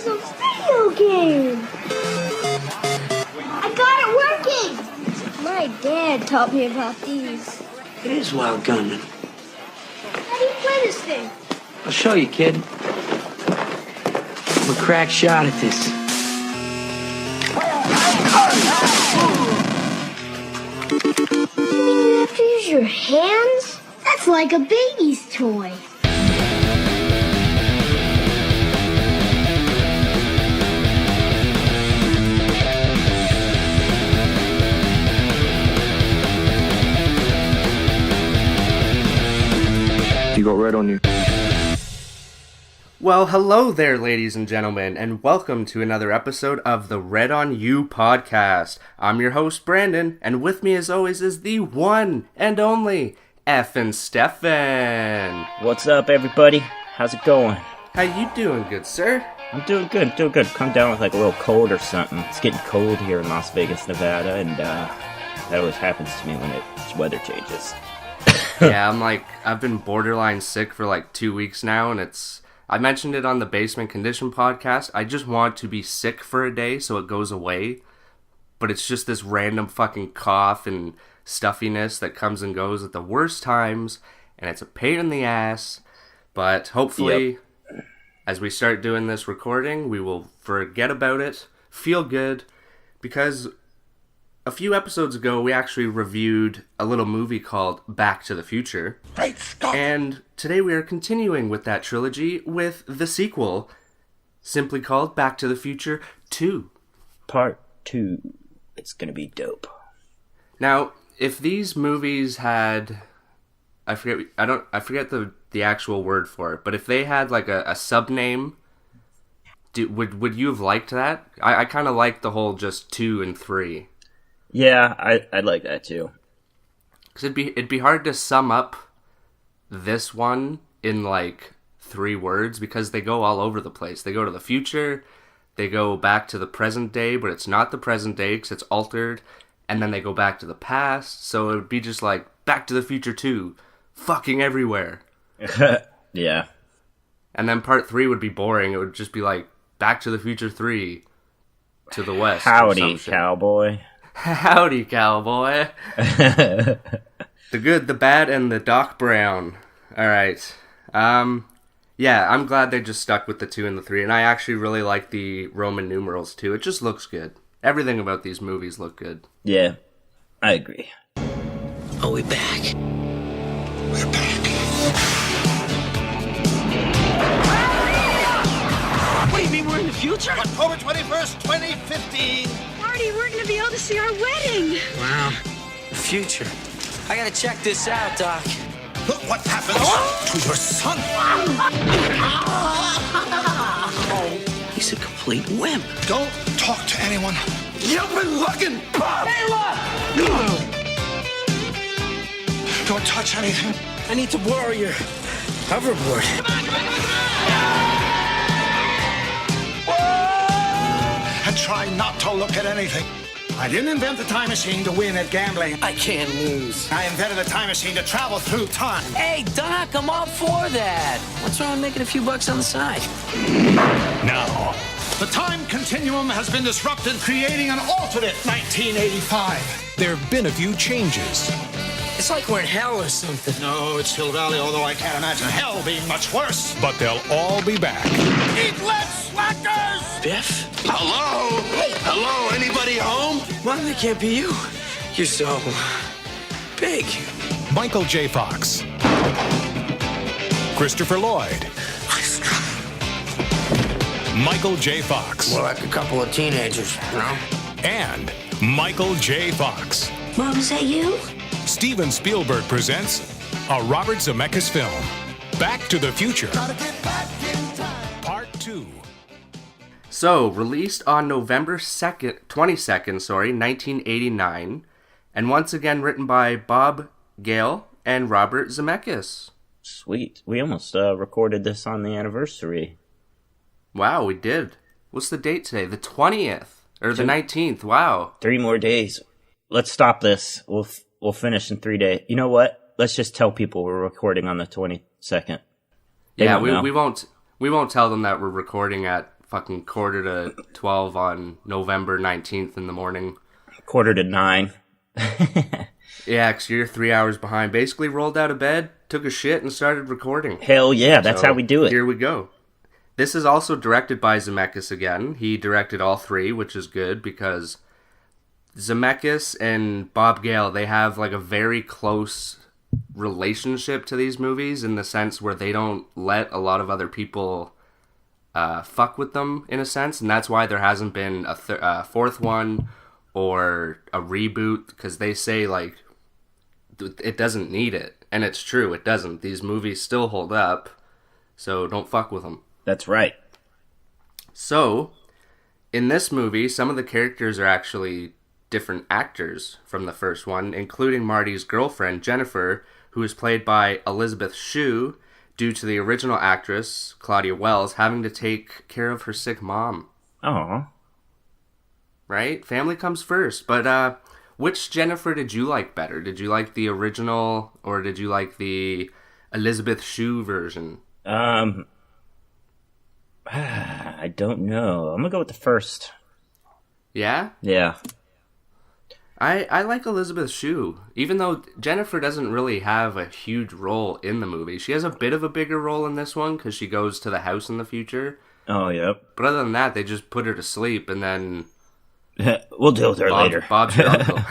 is a video game! I got it working! My dad taught me about these. It is Wild Gunman. How do you play this thing? I'll show you, kid. I'm a crack shot at this. You mean you have to use your hands? That's like a baby's toy. You got red on you. Well, hello there, ladies and gentlemen, and welcome to another episode of the RedOnYou podcast. I'm your host, Brandon, and with me as always is the one and only Effin Stephan. What's up, everybody? How's it going? How you doing, good sir? I'm doing good, Come down with like a little cold or something. It's getting cold here in Las Vegas, Nevada, and that always happens to me when it's weather changes. Yeah, I've been borderline sick for like 2 weeks now, and I mentioned it on the Basement Condition podcast. I just want to be sick for a day so it goes away, but it's just this random fucking cough and stuffiness that comes and goes at the worst times, and it's a pain in the ass, but hopefully, as we start doing this recording, we will forget about it, feel good, because a few episodes ago, we actually reviewed a little movie called Back to the Future. Great Scott! And today we are continuing with that trilogy with the sequel, simply called Back to the Future 2. Part 2. It's gonna be dope. Now, if these movies had... I forget the actual word for it, but if they had like a sub-name, would you have liked that? I kind of liked the whole just 2 and 3. Yeah, I'd like that too. Because it'd be hard to sum up this one in like 3 words because they go all over the place. They go to the future, they go back to the present day, but it's not the present day because it's altered, and then they go back to the past. So it would be just like Back to the Future 2, fucking everywhere. Yeah. And then part 3 would be boring. It would just be like Back to the Future 3 to the west. Howdy, cowboy. Howdy, cowboy. The good, the bad, and the Doc Brown. Alright. Yeah, I'm glad they just stuck with the 2 and the 3, and I actually really like the Roman numerals too. It just looks good. Everything about these movies look good. Yeah, I agree. Are we back? We're back. What do you mean we're in the future? October 21st, 2015. Marty, we're gonna be able to see our wedding. Wow. The future. I gotta check this out, Doc. Look what happens to your son. He's a complete wimp. Don't talk to anyone. You've been looking, Bob! Hey, look! Don't touch anything. I need to borrow your hoverboard. And try not to look at anything. I didn't invent the time machine to win at gambling. I can't lose. I invented the time machine to travel through time. Hey, Doc, I'm all for that. What's wrong with making a few bucks on the side? Now, the time continuum has been disrupted, creating an alternate 1985. There have been a few changes. It's like we're in hell or something. No, it's Hill Valley, although I can't imagine hell being much worse. But they'll all be back. Eat less, slackers! Biff? Hello? Hello? Anybody home? Mom, that can't be you. You're so big. Michael J. Fox. Christopher Lloyd. Michael J. Fox. More like a couple of teenagers, you know? And Michael J. Fox. Mom, is that you? Steven Spielberg presents a Robert Zemeckis film, Back to the Future, Part 2. So, released on November 22nd, 1989, and once again written by Bob Gale and Robert Zemeckis. Sweet. We almost recorded this on the anniversary. Wow, we did. What's the date today? The 20th. Or the 19th. Wow. 3 more days. Let's stop this. We'll finish in 3 days. You know what? Let's just tell people we're recording on the 22nd. Yeah, we won't tell them that we're recording at fucking 11:45 on November 19th in the morning. 8:45. Yeah, 'cause you're 3 hours behind. Basically rolled out of bed, took a shit, and started recording. Hell yeah, that's So, how we do it. Here we go. This is also directed by Zemeckis again. He directed all three, which is good because Zemeckis and Bob Gale, they have like a very close relationship to these movies in the sense where they don't let a lot of other people fuck with them in a sense, and that's why there hasn't been a fourth one or a reboot, because they say like it doesn't need it, and it's true, it doesn't. These movies still hold up, so don't fuck with them. That's right. So in this movie, some of the characters are actually different actors from the first one, including Marty's girlfriend, Jennifer, who is played by Elizabeth Shue, due to the original actress, Claudia Wells, having to take care of her sick mom. Oh. Right? Family comes first. But which Jennifer did you like better? Did you like the original, or did you like the Elizabeth Shue version? I don't know. I'm gonna go with the first. Yeah? Yeah. I like Elizabeth Shue, even though Jennifer doesn't really have a huge role in the movie. She has a bit of a bigger role in this one because she goes to the house in the future. Oh, yep. But other than that, they just put her to sleep, and then we'll deal with her later. Bob's your uncle.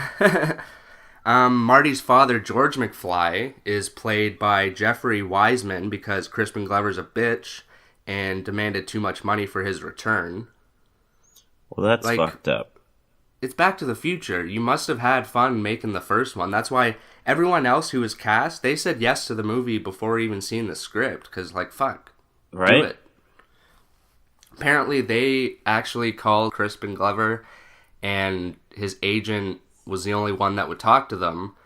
Marty's father, George McFly, is played by Jeffrey Wiseman because Crispin Glover's a bitch and demanded too much money for his return. Well, that's fucked up. It's Back to the Future. You must have had fun making the first one. That's why everyone else who was cast, they said yes to the movie before even seeing the script. Because, like, fuck. Right? Do it. Apparently, they actually called Crispin Glover, and his agent was the only one that would talk to them,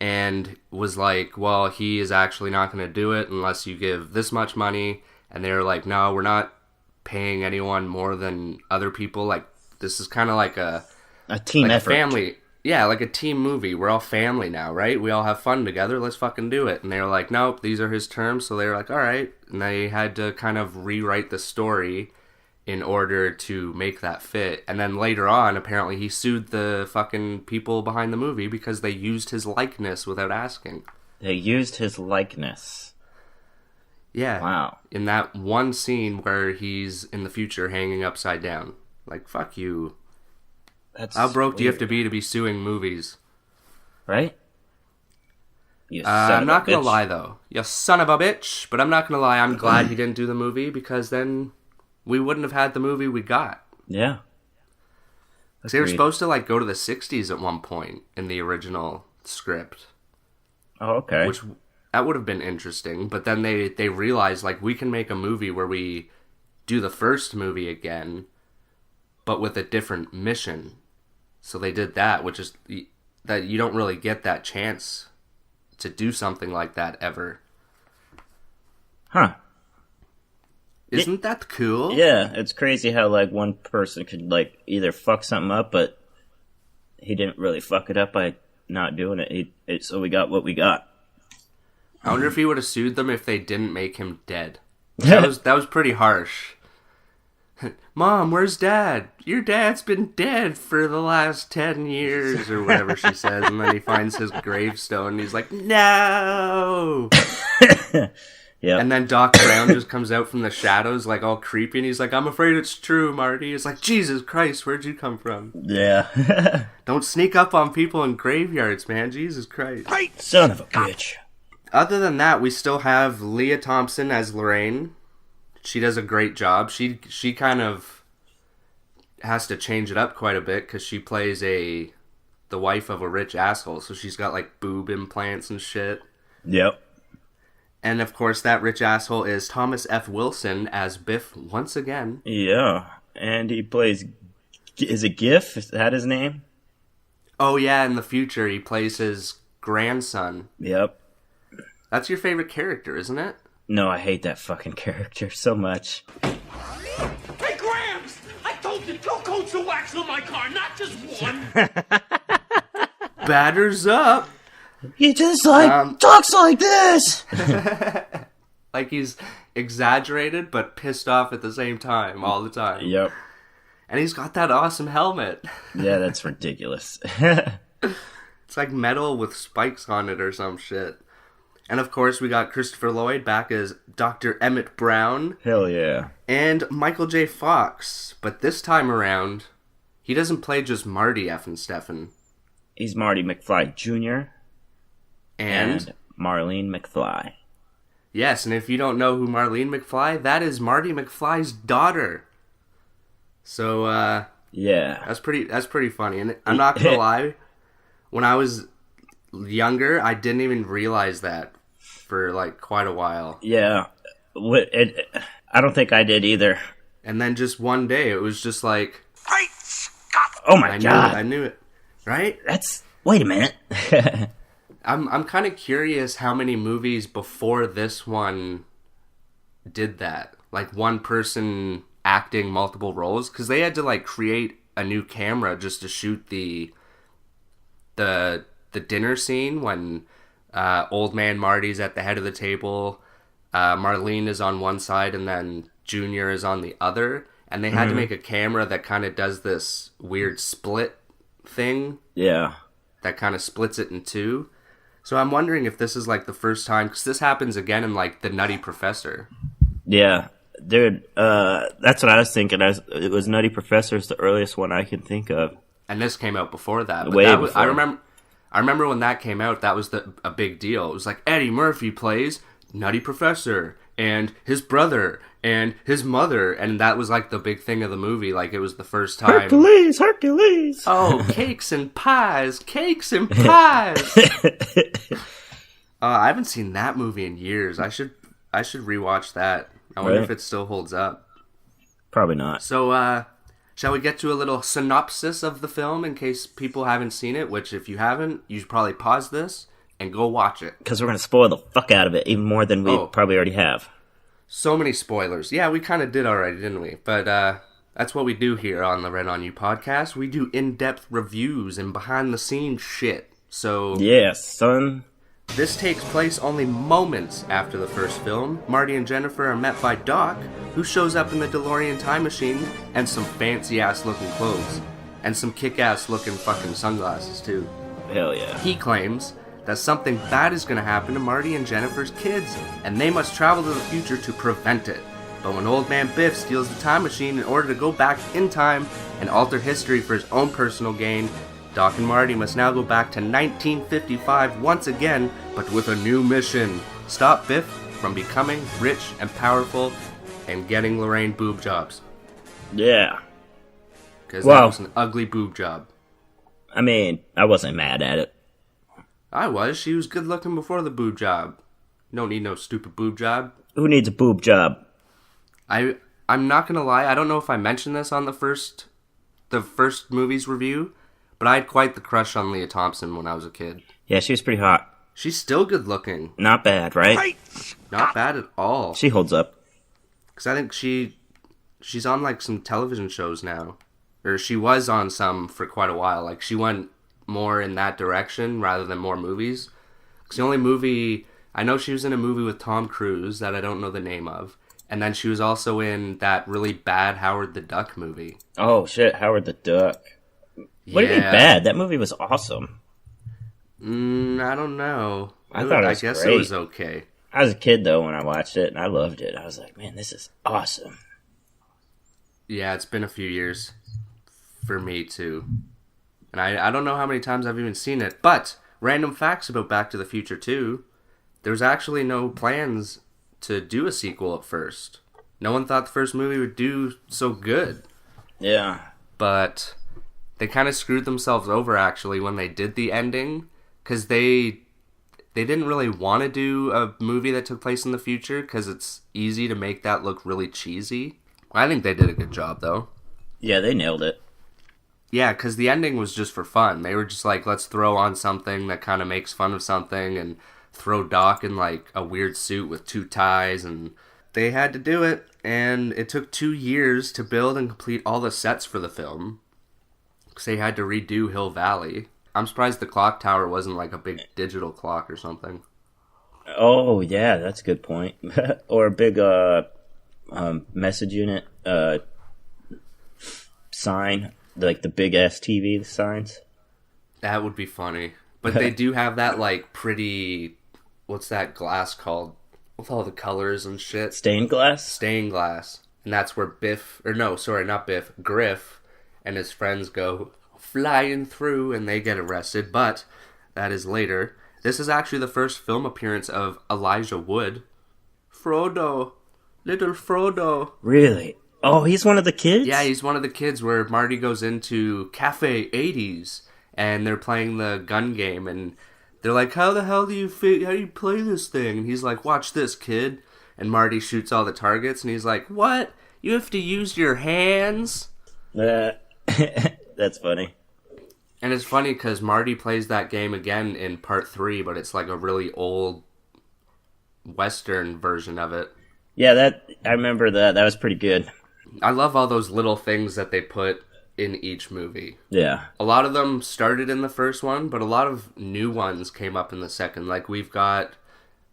and was like, well, he is actually not going to do it unless you give this much money. And they were like, no, we're not paying anyone more than other people. Like, this is kind of like a team effort. Family. Yeah, like a team movie. We're all family now, right? We all have fun together. Let's fucking do it. And they were like, nope, these are his terms. So they were like, all right. And they had to kind of rewrite the story in order to make that fit. And then later on, apparently he sued the fucking people behind the movie because they used his likeness without asking. They used his likeness. Yeah. Wow. In that one scene where he's in the future hanging upside down. Like, fuck you. How broke do you have to be suing movies? Right? I'm not going to lie, though. You son of a bitch. But I'm not going to lie. I'm glad he didn't do the movie, because then we wouldn't have had the movie we got. Yeah. They were supposed to, like, go to the 60s at one point in the original script. Oh, okay. Which, that would have been interesting. But then they realized, like, we can make a movie where we do the first movie again, but with a different mission. So they did that, which is that you don't really get that chance to do something like that ever. Huh. Isn't that cool? Yeah, it's crazy how, like, one person could, like, either fuck something up, but he didn't really fuck it up by not doing it. So we got what we got. I wonder if he would have sued them if they didn't make him dead. That was pretty harsh. Mom, where's Dad? Your dad's been dead for the last 10 years, or whatever she says, and then he finds his gravestone, and he's like, no! Yeah. And then Doc Brown just comes out from the shadows, like, all creepy, and he's like, I'm afraid it's true, Marty. It's like, Jesus Christ, where'd you come from? Yeah. Don't sneak up on people in graveyards, man. Jesus Christ. Right. Son of a bitch. Other than that, we still have Leah Thompson as Lorraine. She does a great job. She kind of has to change it up quite a bit because she plays the wife of a rich asshole. So she's got like boob implants and shit. Yep. And of course, that rich asshole is Thomas F. Wilson as Biff once again. Yeah, and he plays. Is it Giff? Is that his name? Oh yeah, in the future he plays his grandson. Yep. That's your favorite character, isn't it? No, I hate that fucking character so much. Hey, Gramps! I told you 2 coats of wax on my car, not just one! Batters up! He just, like, talks like this! Like he's exaggerated but pissed off at the same time all the time. Yep. And he's got that awesome helmet. Yeah, that's ridiculous. It's like metal with spikes on it or some shit. And of course, we got Christopher Lloyd back as Dr. Emmett Brown. Hell yeah. And Michael J. Fox. But this time around, he doesn't play just Marty Effin Stephan. He's Marty McFly Jr. And Marlene McFly. Yes, and if you don't know who Marlene McFly, that is Marty McFly's daughter. So, yeah. That's pretty funny. And I'm not gonna lie, when I was younger, I didn't even realize that for like quite a while. Yeah. I don't think I did either. And then just one day, it was just like, Great Scott! Oh my God. I knew it. Right? Wait a minute. I'm kind of curious how many movies before this one did that. Like one person acting multiple roles, because they had to like create a new camera just to shoot the dinner scene when Old Man Marty's at the head of the table, Marlene is on one side and then Junior is on the other, and they had to make a camera that kind of does this weird split thing. Yeah. That kind of splits it in two. So I'm wondering if this is like the first time, because this happens again in like The Nutty Professor. Yeah. Dude, that's what I was thinking. It was Nutty Professor is the earliest one I can think of. And this came out before that. Way before. I remember when that came out, that was a big deal. It was like Eddie Murphy plays Nutty Professor and his brother and his mother, and that was like the big thing of the movie. Like it was the first time. Hercules! Oh, cakes and pies! I haven't seen that movie in years. I should rewatch that. I wonder if it still holds up. Probably not. So, shall we get to a little synopsis of the film in case people haven't seen it? Which, if you haven't, you should probably pause this and go watch it. Because we're going to spoil the fuck out of it, even more than we probably already have. So many spoilers. Yeah, we kind of did already, didn't we? But that's what we do here on the RedOnYou podcast. We do in-depth reviews and behind-the-scenes shit. So yeah, son. This takes place only moments after the first film. Marty and Jennifer are met by Doc, who shows up in the DeLorean time machine and some fancy-ass looking clothes. And some kick-ass looking fucking sunglasses, too. Hell yeah. He claims that something bad is going to happen to Marty and Jennifer's kids, and they must travel to the future to prevent it. But when Old Man Biff steals the time machine in order to go back in time and alter history for his own personal gain, Doc and Marty must now go back to 1955 once again, but with a new mission. Stop Biff from becoming rich and powerful and getting Lorraine boob jobs. Yeah. Because that was an ugly boob job. I mean, I wasn't mad at it. I was. She was good looking before the boob job. You don't need no stupid boob job. Who needs a boob job? I'm not gonna lie, I don't know if I mentioned this on the first movie's review, but I had quite the crush on Leah Thompson when I was a kid. Yeah, she was pretty hot. She's still good looking. Not bad, right? Not bad at all. She holds up. Because I think she's on like some television shows now. Or she was on some for quite a while. Like she went more in that direction rather than more movies. Because the only movie... I know she was in a movie with Tom Cruise that I don't know the name of. And then she was also in that really bad Howard the Duck movie. Oh, shit, Howard the Duck. What do you mean bad? That movie was awesome. I don't know. I thought it was I guess great. It was okay. I was a kid, though, when I watched it, and I loved it. I was like, man, this is awesome. Yeah, it's been a few years for me, too. And I don't know how many times I've even seen it. But, random facts about Back to the Future 2. There's actually no plans to do a sequel at first. No one thought the first movie would do so good. Yeah. But they kind of screwed themselves over, actually, when they did the ending. Because they didn't really want to do a movie that took place in the future, because it's easy to make that look really cheesy. I think they did a good job, though. Yeah, they nailed it. Yeah, because the ending was just for fun. They were just like, let's throw on something that kind of makes fun of something, and throw Doc in like a weird suit with two ties, and they had to do it. And it took 2 years to build and complete all the sets for the film, because they had to redo Hill Valley. I'm surprised the clock tower wasn't like a big digital clock or something. Oh, yeah, that's a good point. Or a big message unit sign, like the big ass TV signs. That would be funny. But they do have that, like, pretty... What's that glass called? With all the colors and shit. Stained glass? Stained glass. And that's where Biff... Or no, sorry, not Biff. Griff and his friends go flying through and they get arrested. But that is later. This is actually the first film appearance of Elijah Wood. Frodo. Little Frodo. Really? Oh, he's one of the kids? Yeah, he's one of the kids where Marty goes into Cafe 80s and they're playing the gun game and they're like, how the hell do you how do you play this thing? And he's like, watch this, kid. And Marty shoots all the targets and he's like, what? You have to use your hands? That's funny. And it's funny because Marty plays that game again in part 3, but it's like a really old Western version of it. Yeah, I remember that. That was pretty good. I love all those little things that they put in each movie. Yeah. A lot of them started in the first one, but a lot of new ones came up in the second. Like, we've got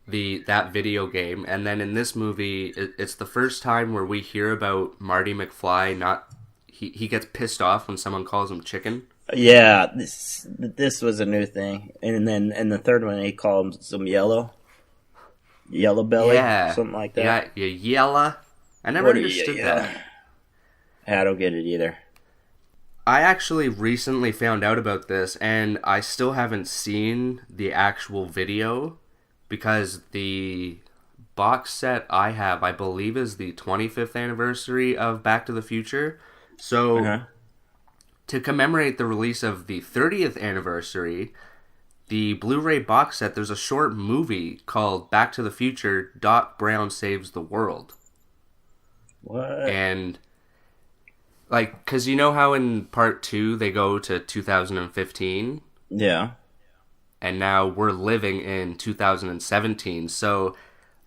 that video game, and then in this movie, it's the first time where we hear about Marty McFly he gets pissed off when someone calls him chicken. Yeah, this was a new thing. And then in the third one, he called him some yellow belly, something like that. Yeah, yella. I never understood that. I don't get it either. I actually recently found out about this, and I still haven't seen the actual video because the box set I have, I believe, is the 25th anniversary of Back to the Future. So, to commemorate the release of the 30th anniversary, the Blu-ray box set, there's a short movie called Back to the Future, Doc Brown Saves the World. What? And, like, because you know how in part 2 they go to 2015? Yeah. And now we're living in 2017. So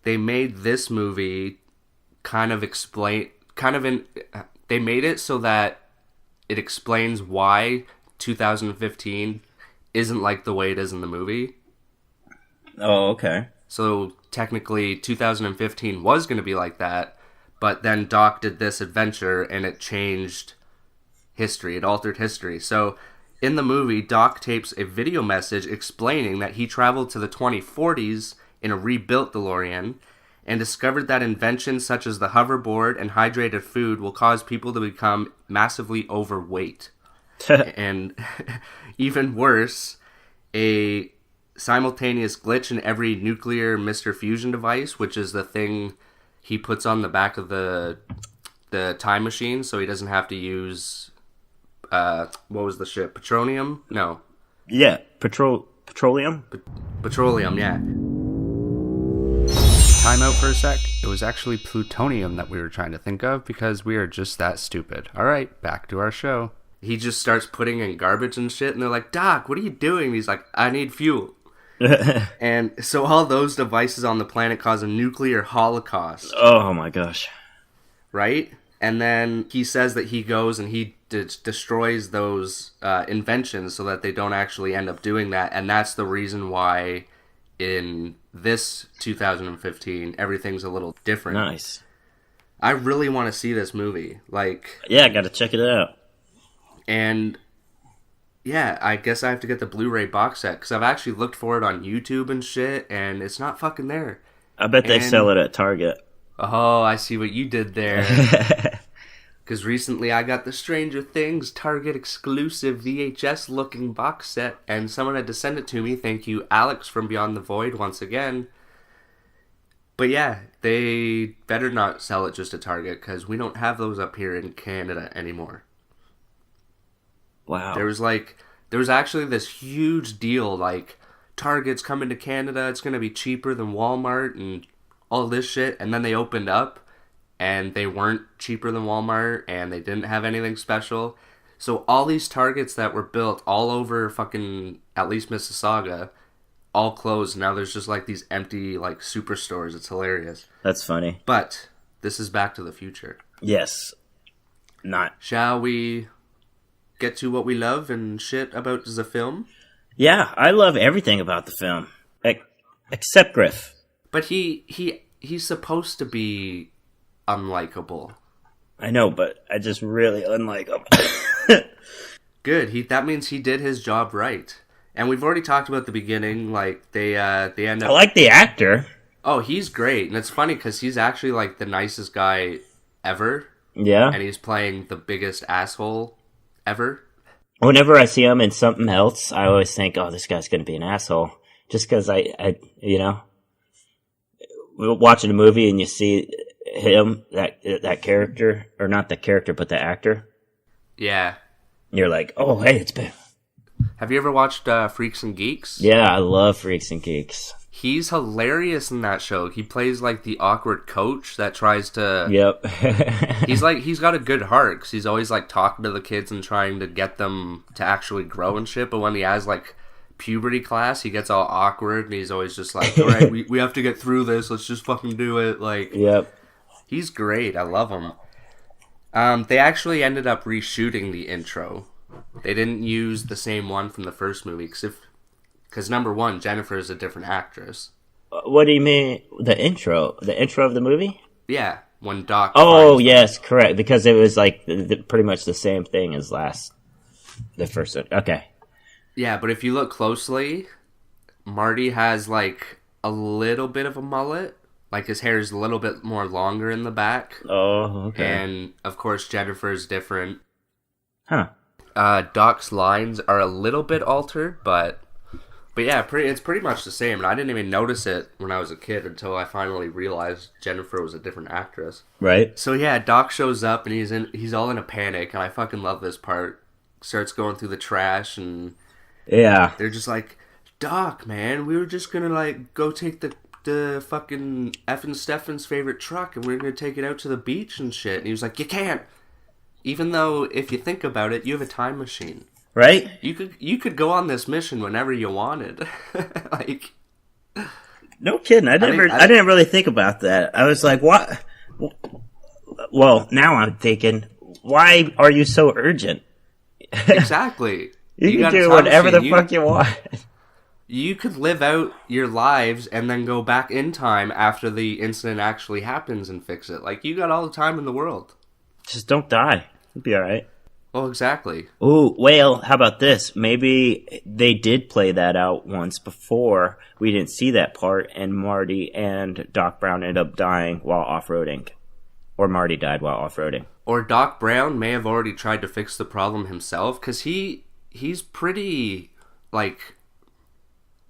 they made this movie they made it so that it explains why 2015 isn't like the way it is in the movie. Oh, okay. So technically 2015 was going to be like that, but then Doc did this adventure and it changed history. It altered history. So in the movie, Doc tapes a video message explaining that he traveled to the 2040s in a rebuilt DeLorean and discovered that inventions such as the hoverboard and hydrated food will cause people to become massively overweight. And even worse, a simultaneous glitch in every nuclear Mr. Fusion device, which is the thing he puts on the back of the time machine so he doesn't have to use... what was the ship? Petroleum? No. Yeah, petroleum? Petroleum, yeah. Time out for a sec. It was actually plutonium that we were trying to think of because we are just that stupid. Alright, back to our show. He just starts putting in garbage and shit and they're like, Doc, what are you doing? And he's like, I need fuel. And so all those devices on the planet cause a nuclear holocaust. Oh my gosh. Right? And then he says that he goes and he destroys those inventions so that they don't actually end up doing that. And that's the reason why in this 2015, everything's a little different. Nice. I really want to see this movie. Like, yeah, I gotta check it out. And yeah, I guess I have to get the Blu-ray box set because I've actually looked for it on YouTube and shit, and it's not fucking there. I bet they sell it at Target. Oh, I see what you did there. Because recently I got the Stranger Things Target exclusive VHS looking box set, and someone had to send it to me. Thank you, Alex from Beyond the Void, once again. But yeah, they better not sell it just at Target, because we don't have those up here in Canada anymore. Wow. There was actually this huge deal, like, Target's coming to Canada, it's going to be cheaper than Walmart, and all this shit, and then they opened up, and they weren't cheaper than Walmart, and they didn't have anything special. So all these Targets that were built all over fucking, at least Mississauga, all closed. Now there's just like these empty like superstores. It's hilarious. That's funny. But this is Back to the Future. Yes. Not. Shall we get to what we love and shit about the film? Yeah, I love everything about the film. Except Griff. But he's supposed to be unlikable. I know, but I just really unlike him. Good. That means he did his job right. And we've already talked about the beginning. Like they end up. I like the actor. Oh, he's great, and it's funny because he's actually like the nicest guy ever. Yeah. And he's playing the biggest asshole ever. Whenever I see him in something else, I always think, "Oh, this guy's going to be an asshole." Just because I, we're watching a movie and you see him, that character, or not the character, but the actor. Yeah. You're like, "Oh, hey, it's Biff." Have you ever watched Freaks and Geeks? Yeah, I love Freaks and Geeks. He's hilarious in that show. He plays like the awkward coach that tries to. Yep. he's got a good heart because he's always like talking to the kids and trying to get them to actually grow and shit. But when he has like puberty class, he gets all awkward and he's always just like, "All right, we have to get through this. Let's just fucking do it." Like, yep. He's great. I love him. They actually ended up reshooting the intro. They didn't use the same one from the first movie because number one, Jennifer is a different actress. What do you mean? The intro? The intro of the movie? Yeah, when Doc... Oh, yes, correct. Because it was like pretty much the same thing as the first one. Okay. Yeah, but if you look closely, Marty has like a little bit of a mullet. Like his hair is a little bit more longer in the back. Oh, okay. And of course Jennifer's different. Huh. Doc's lines are a little bit altered, but yeah, it's pretty much the same. And I didn't even notice it when I was a kid until I finally realized Jennifer was a different actress. Right. So yeah, Doc shows up and he's all in a panic, and I fucking love this part. Starts going through the trash, and yeah, they're just like, "Doc, man, we were just gonna like go take the fucking Effin Stephan's favorite truck, and we're gonna take it out to the beach and shit." And he was like, "You can't." Even though, if you think about it, you have a time machine, right? You could go on this mission whenever you wanted. Like, no kidding. I didn't really think about that. I was like, what? Well, now I'm thinking, why are you so urgent? Exactly. you can do whatever the fuck you want. You could live out your lives and then go back in time after the incident actually happens and fix it. Like, you got all the time in the world. Just don't die. You'll be alright. Well, exactly. Ooh, well, how about this? Maybe they did play that out once before. We didn't see that part, and Marty and Doc Brown ended up dying while off-roading. Or Marty died while off-roading. Or Doc Brown may have already tried to fix the problem himself, because he's pretty, like,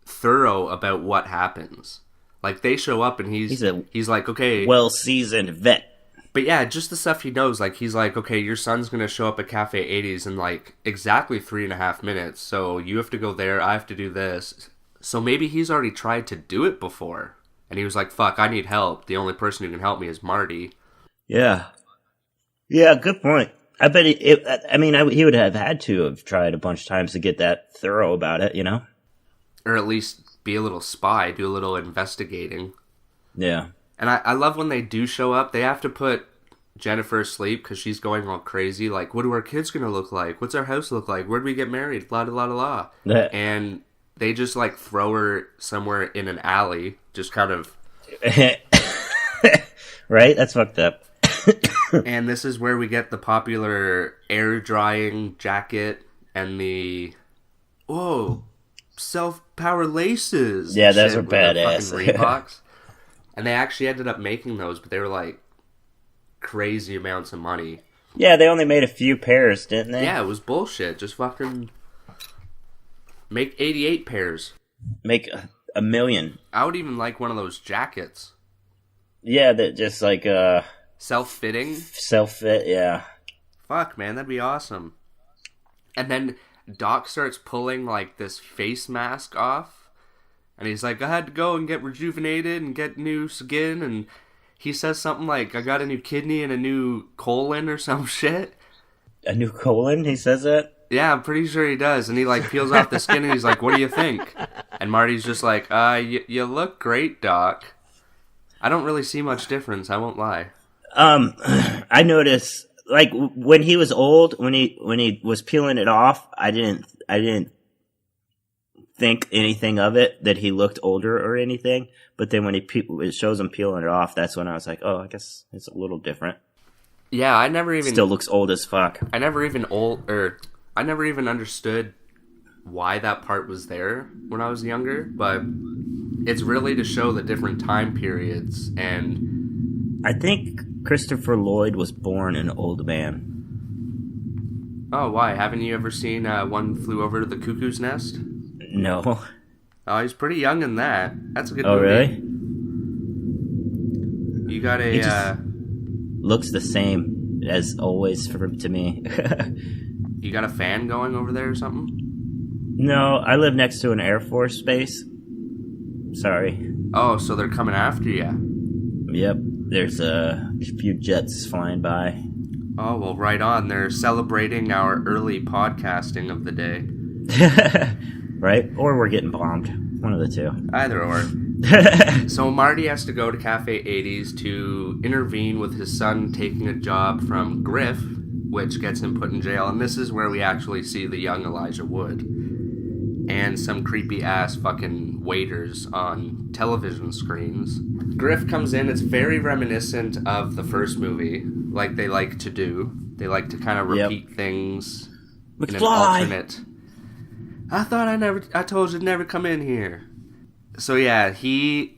thorough about what happens. Like, they show up and he's like, okay, well-seasoned vet. But yeah, just the stuff he knows. Like, he's like, okay, your son's gonna show up at Cafe 80s in like exactly 3.5 minutes, so you have to go there, I have to do this. So maybe he's already tried to do it before, and he was like, fuck, I need help. The only person who can help me is Marty. Yeah, good point. I bet he would have had to have tried a bunch of times to get that thorough about it, you know? Or at least be a little spy, do a little investigating. Yeah. And I love when they do show up, they have to put Jennifer asleep because she's going all crazy. Like, what are our kids going to look like? What's our house look like? Where do we get married? Blah, blah, blah, blah. And they just, like, throw her somewhere in an alley, just kind of... Right? That's fucked up. And this is where we get the popular air-drying jacket and the... Whoa, self-power laces. Yeah, those are badass. Reeboks. And they actually ended up making those, but they were like crazy amounts of money. Yeah, they only made a few pairs, didn't they? Yeah, it was bullshit. Just fucking make 88 pairs. Make a million. I would even like one of those jackets. Yeah, that just like self-fitting. Self-fit, yeah. Fuck, man, that'd be awesome. And then Doc starts pulling like this face mask off. And he's like, I had to go and get rejuvenated and get new skin. And he says something like, I got a new kidney and a new colon or some shit. A new colon? He says that? Yeah, I'm pretty sure he does. And he like peels off the skin and he's like, what do you think? And Marty's just like, you look great, Doc. I don't really see much difference, I won't lie. I noticed, like, when he was old, when he was peeling it off, I didn't think anything of it, that he looked older or anything. But then when it shows him peeling it off, that's when I was like, oh, I guess it's a little different. Yeah, I never even... Still looks old as fuck. I never even understood why that part was there when I was younger, but it's really to show the different time periods, and... I think Christopher Lloyd was born an old man. Oh, why? Haven't you ever seen One Flew Over the Cuckoo's Nest? No. Oh, he's pretty young in that. That's a good movie. Oh, really? You got He just looks the same as always to me. You got a fan going over there or something? No, I live next to an Air Force base. Sorry. Oh, so they're coming after you. Yep. There's a few jets flying by. Oh, well, right on. They're celebrating our early podcasting of the day. Right? Or we're getting bombed. One of the two. Either or. So Marty has to go to Cafe 80s to intervene with his son taking a job from Griff, which gets him put in jail. And this is where we actually see the young Elijah Wood. And some creepy-ass fucking waiters on television screens. Griff comes in. It's very reminiscent of the first movie, like they like to do. They like to kind of repeat things in an alternate... I told you to never come in here. So yeah, he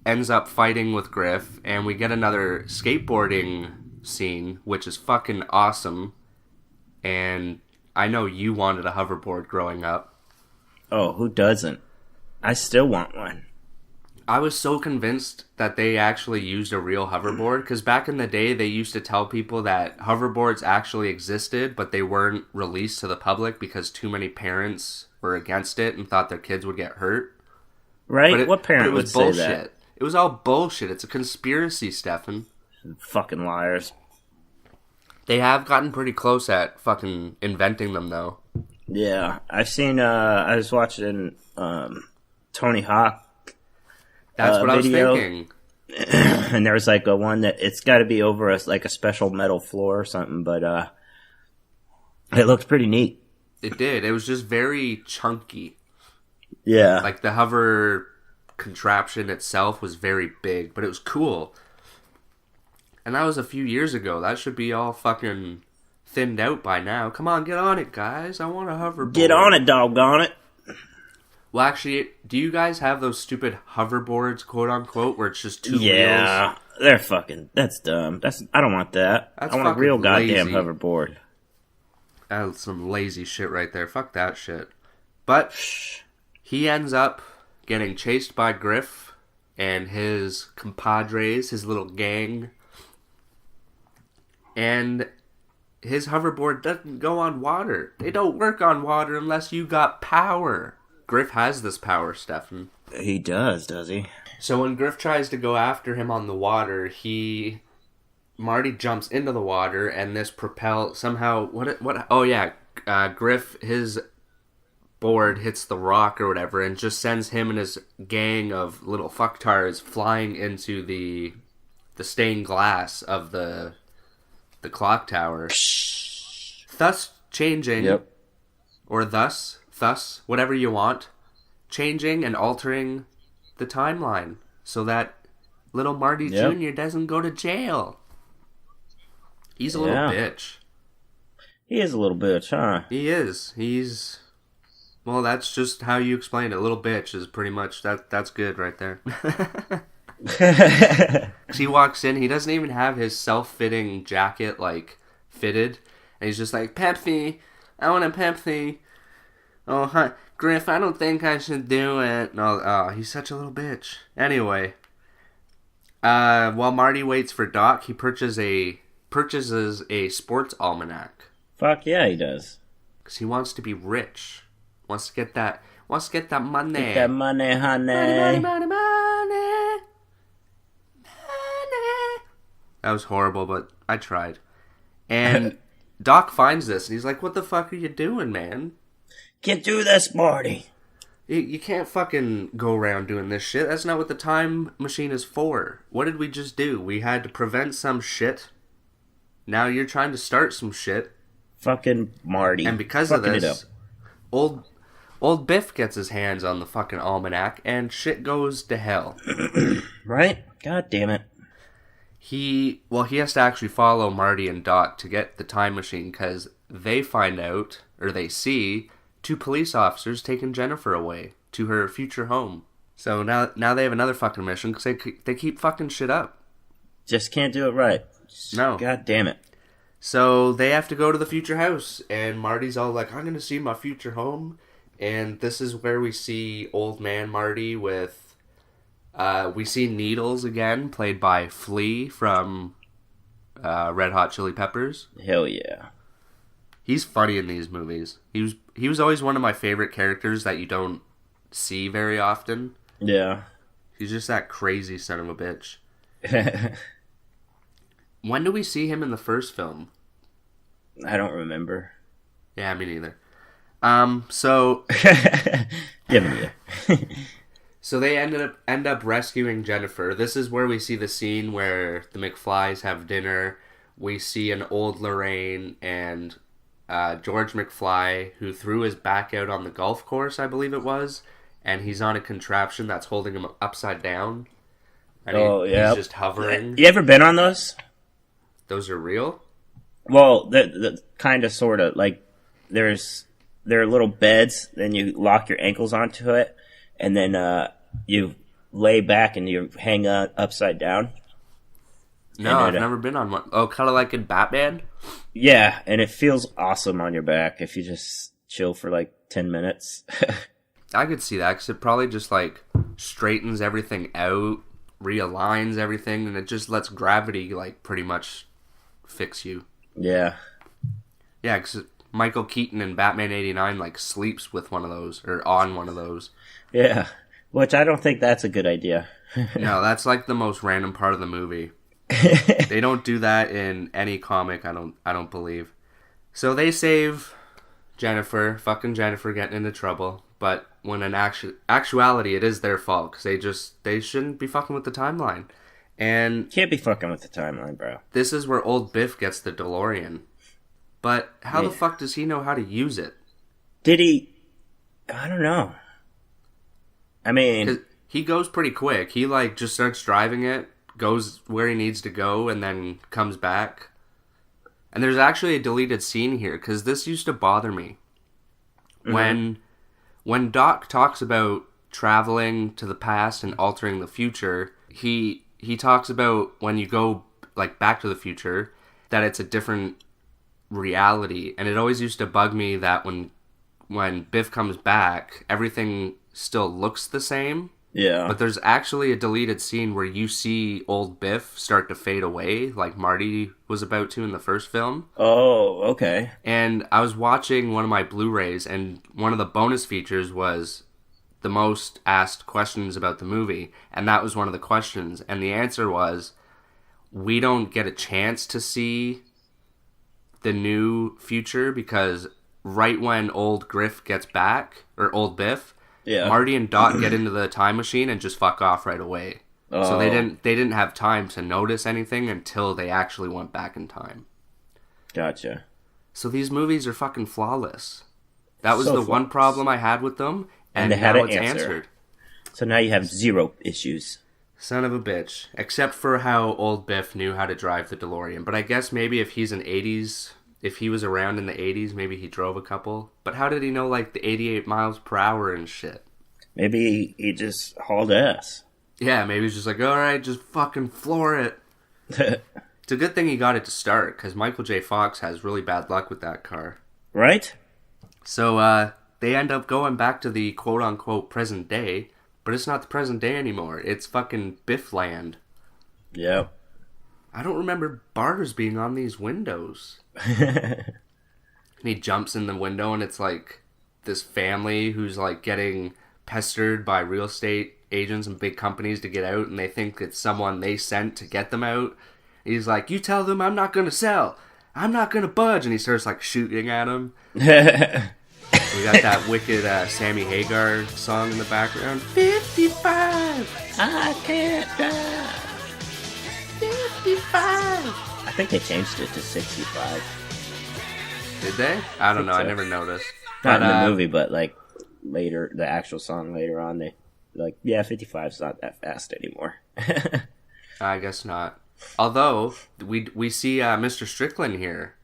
ends up fighting with Griff, and we get another skateboarding scene, which is fucking awesome. And I know you wanted a hoverboard growing up. Oh, who doesn't? I still want one. I was so convinced that they actually used a real hoverboard, because back in the day, they used to tell people that hoverboards actually existed, but they weren't released to the public because too many parents were against it and thought their kids would get hurt. Right? What parent would say that? It was all bullshit. It's a conspiracy, Stephan. Fucking liars. They have gotten pretty close at fucking inventing them, though. Yeah. I've seen, I was watching Tony Hawk. That's what video. I was thinking. And there was like a one that it's got to be over like a special metal floor or something, but it looked pretty neat. It did. It was just very chunky. Yeah. Like the hover contraption itself was very big, but it was cool. And that was a few years ago. That should be all fucking thinned out by now. Come on, get on it, guys. I want a hoverboard. Get on it, doggone it. Well, actually, do you guys have those stupid hoverboards, quote unquote, where it's just two wheels? Yeah, they're fucking. That's dumb. I don't want that. That's I want a real goddamn lazy. hoverboard. That's some lazy shit right there. Fuck that shit. But he ends up getting chased by Griff and his compadres, his little gang. And his hoverboard doesn't go on water. They don't work on water unless you got power. Griff has this power, Stephan. He does he? So when Griff tries to go after him on the water, Marty jumps into the water, and this somehow, oh yeah, Griff, his board hits the rock or whatever, and just sends him and his gang of little fucktards flying into the stained glass of the clock tower. Thus changing, or thus, whatever you want, changing and altering the timeline so that little Marty Jr. doesn't go to jail. He's a little bitch. He is a little bitch, huh? He is. Well, that's just how you explain it. A little bitch is pretty much, that's good right there. He walks in, he doesn't even have his self-fitting jacket, like, fitted. And he's just like, Pepsi, I want a Pepsi. Oh, hi, Griff, I don't think I should do it. No, oh, he's such a little bitch. Anyway, while Marty waits for Doc, he purchases a sports almanac. Fuck yeah, he does. Because he wants to be rich. Wants to get that money. Get that money, honey. Money. That was horrible, but I tried. And Doc finds this, and he's like, what the fuck are you doing, man? Can't do this, Marty. You can't fucking go around doing this shit. That's not what the time machine is for. What did we just do? We had to prevent some shit. Now you're trying to start some shit. Fucking Marty. And because of this, old Old Biff gets his hands on the fucking almanac, and shit goes to hell. Right? God damn it. He has to actually follow Marty and Doc to get the time machine, because they find out, or they see, 2 police officers taking Jennifer away to her future home. So now they have another fucking mission, because they keep fucking shit up. Just can't do it right. No. God damn it. So they have to go to the future house, and Marty's all like, I'm going to see my future home. And this is where we see Old Man Marty with, we see Needles again, played by Flea from Red Hot Chili Peppers. Hell yeah. He's funny in these movies. He was always one of my favorite characters that you don't see very often. Yeah. He's just that crazy son of a bitch. When do we see him in the first film? I don't remember. Yeah, me neither. So So they end up rescuing Jennifer. This is where we see the scene where the McFlys have dinner. We see an old Lorraine and George McFly, who threw his back out on the golf course, I believe it was, and he's on a contraption that's holding him upside down. And he's just hovering. You ever been on those? Those are real? Well, the kind of, sort of, like, there are little beds, then you lock your ankles onto it, and then you lay back and you hang upside down. No, I've never been on one. Oh, kind of like in Batman? Yeah, and it feels awesome on your back if you just chill for like 10 minutes. I could see that, because it probably just, like, straightens everything out, realigns everything, and it just lets gravity, like, pretty much fix you. Yeah. Yeah, because Michael Keaton in Batman 89, like, sleeps with one of those, or on one of those. Yeah, which I don't think that's a good idea. No, that's, like, the most random part of the movie. They don't do that in any comic, I don't believe. So they save fucking Jennifer getting into trouble, but when in actuality it is their fault, because they shouldn't be fucking with the timeline. And can't be fucking with the timeline, bro. This is where old Biff gets the DeLorean. But how the fuck does he know how to use it? Did he? I don't know. I mean, 'cause he goes pretty quick. He, like, just starts driving it, goes where he needs to go, and then comes back. And there's actually a deleted scene here, because this used to bother me. Mm-hmm. When Doc talks about traveling to the past and altering the future, he talks about when you go, like, back to the future, that it's a different reality. And it always used to bug me that when Biff comes back, everything still looks the same. Yeah. But there's actually a deleted scene where you see old Biff start to fade away, like Marty was about to in the first film. Oh, okay. And I was watching one of my Blu-rays, and one of the bonus features was the most asked questions about the movie. And that was one of the questions. And the answer was, we don't get a chance to see the new future, because right when old Griff gets back, or old Biff, Marty and Doc get into the time machine and just fuck off right away. Oh. So they didn't have time to notice anything until they actually went back in time. Gotcha. So these movies are fucking flawless. That was the one problem I had with them, and now it's answered. So now you have 0 issues. Son of a bitch. Except for how old Biff knew how to drive the DeLorean. But I guess maybe if he was around in the 80s, maybe he drove a couple. But how did he know, like, the 88 miles per hour and shit? Maybe he just hauled ass. Yeah, maybe he's just like, alright, just fucking floor it. It's a good thing he got it to start, because Michael J. Fox has really bad luck with that car. Right? So, they end up going back to the quote-unquote present day, but it's not the present day anymore. It's fucking Biff land. Yep. I don't remember bars being on these windows. And he jumps in the window, and it's like this family who's, like, getting pestered by real estate agents and big companies to get out, and they think it's someone they sent to get them out. He's like, you tell them I'm not going to sell. I'm not going to budge. And he starts, like, shooting at him. We got that wicked Sammy Hagar song in the background. 55! I can't drive. 55! I think they changed it to 65. Did they? I don't know. So. I never noticed. Not in the movie, but, like, later, the actual song later on, they like, yeah, 55's not that fast anymore. I guess not. Although we see Mr. Strickland here.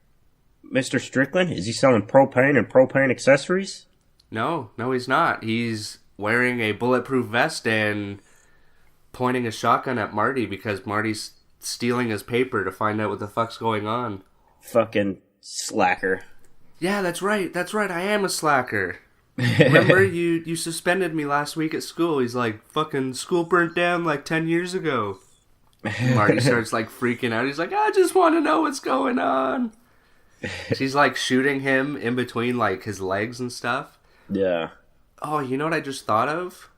Mr. Strickland? Is he selling propane and propane accessories? No, he's not. He's wearing a bulletproof vest and pointing a shotgun at Marty because Marty's stealing his paper to find out what the fuck's going on. Fucking slacker. Yeah, that's right. I am a slacker. Remember, you suspended me last week at school. He's like, fucking school burnt down like 10 years ago. Marty starts like freaking out. He's like, I just want to know what's going on. She's like shooting him in between like his legs and stuff. Yeah. Oh, you know what I just thought of?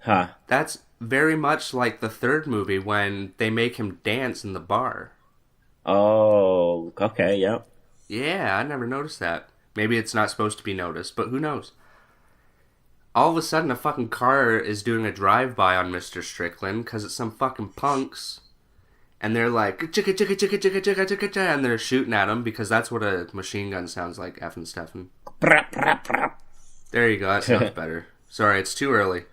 Huh. That's very much like the third movie when they make him dance in the bar. Oh, okay, yep. Yeah, I never noticed that. Maybe it's not supposed to be noticed, but who knows? All of a sudden, a fucking car is doing a drive-by on Mr. Strickland because it's some fucking punks. And they're like, chicka, chicka, chicka, chicka, chicka, chicka, chicka, and they're shooting at him because that's what a machine gun sounds like, Effin Stephan. There you go, that sounds better. Sorry, it's too early.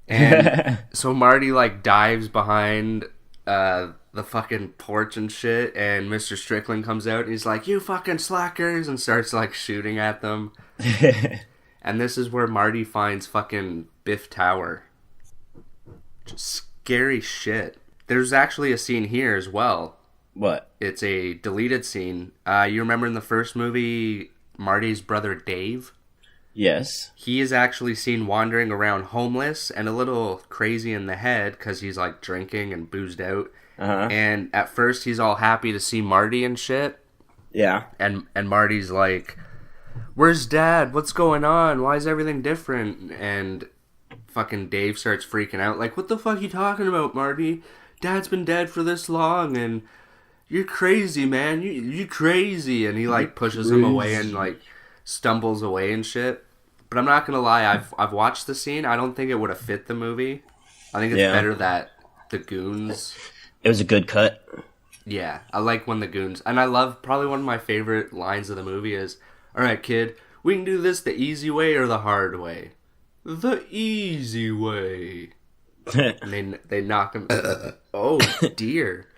And so Marty, like, dives behind the fucking porch and shit, and Mr. Strickland comes out, and he's like, you fucking slackers, and starts, like, shooting at them. And this is where Marty finds fucking Biff Tower. Just scary shit. There's actually a scene here as well. What? It's a deleted scene. You remember in the first movie, Marty's brother Dave? Yes. He is actually seen wandering around homeless and a little crazy in the head because he's like drinking and boozed out. Uh-huh. And at first he's all happy to see Marty and shit. Yeah. And Marty's like, where's Dad? What's going on? Why is everything different? And fucking Dave starts freaking out. Like, what the fuck are you talking about, Marty? Dad's been dead for this long and you're crazy, man. You crazy. And he like pushes him away and like stumbles away and shit. But I'm not gonna lie, I've watched the scene. I don't think it would have fit the movie. I think it's better that the goons. It was a good cut. Yeah, I like when the goons, and I love probably one of my favorite lines of the movie is, "All right, kid, we can do this the easy way or the hard way." The easy way. And they knock him. Oh dear.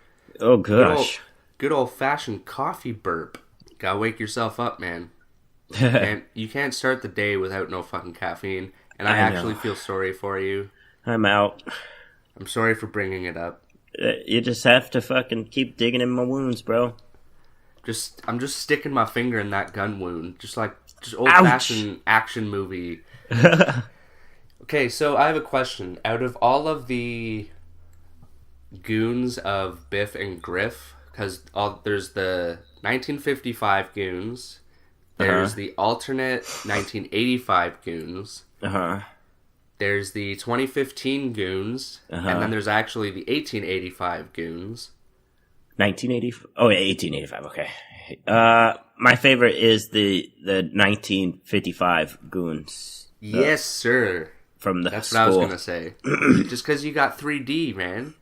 Oh gosh. Good old fashioned coffee burp. Gotta wake yourself up, man. And you can't start the day without no fucking caffeine. And I actually feel sorry for you. I'm out. I'm sorry for bringing it up. You just have to fucking keep digging in my wounds, bro. I'm just sticking my finger in that gun wound. Just old-fashioned action movie. Okay, so I have a question. Out of all of the goons of Biff and Griff, because there's the 1955 goons... There's the alternate 1985 goons. There's the 2015 goons. And then there's actually the 1885 goons. 1985? Oh, yeah, 1885, okay. My favorite is the 1955 goons. Yes, sir. From the That's school. what I was going to say. Just because you got 3D, man.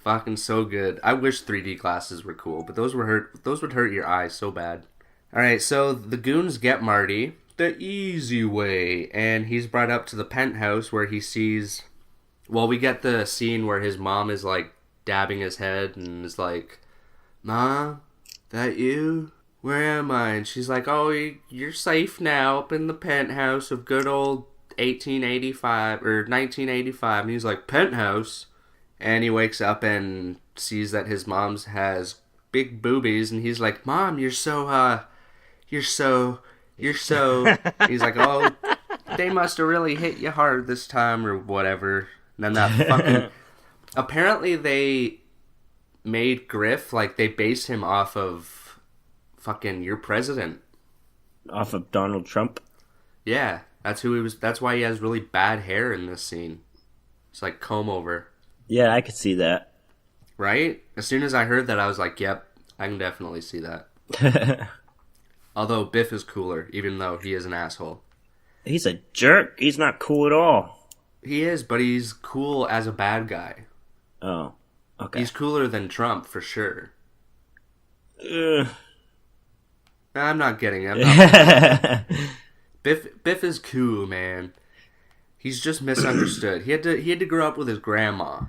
Fucking so good. I wish 3D glasses were cool, but those would hurt your eyes so bad. Alright, so the goons get Marty the easy way, and he's brought up to the penthouse where he sees... Well, we get the scene where his mom is, like, dabbing his head and is like, Mom, that you? Where am I? And she's like, oh, you're safe now up in the penthouse of good old 1885, or 1985. And he's like, penthouse? And he wakes up and sees that his mom's has big boobies, and he's like, Mom, you're so... He's like, oh, they must have really hit you hard this time or whatever. And then that fucking... Apparently they made Griff, like, they based him off of fucking your president. Off of Donald Trump? Yeah, that's who he was. That's why he has really bad hair in this scene. It's like comb over. Yeah, I could see that. Right? As soon as I heard that, I was like, yep, I can definitely see that. Although Biff is cooler, even though he is an asshole. He's a jerk. He's not cool at all. He is, but he's cool as a bad guy. Oh, okay. He's cooler than Trump, for sure. I'm not getting it. Biff is cool, man. He's just misunderstood. He had to grow up with his grandma.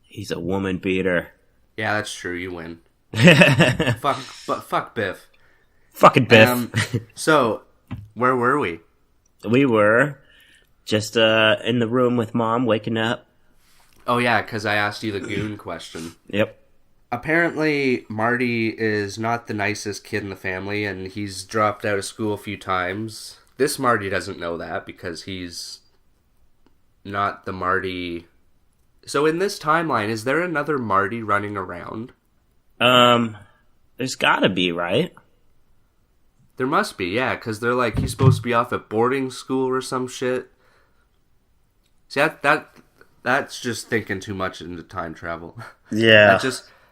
He's a woman beater. Yeah, that's true. You win. Fuck Biff. Fucking Biff. So, where were we? We were just in the room with Mom, waking up. Oh yeah, because I asked you the goon question. Yep. Apparently, Marty is not the nicest kid in the family, and he's dropped out of school a few times. This Marty doesn't know that, because he's not the Marty... So in this timeline, is there another Marty running around? There's gotta be, right? There must be, yeah, because they're like, he's supposed to be off at boarding school or some shit. See, that's just thinking too much into time travel. Yeah.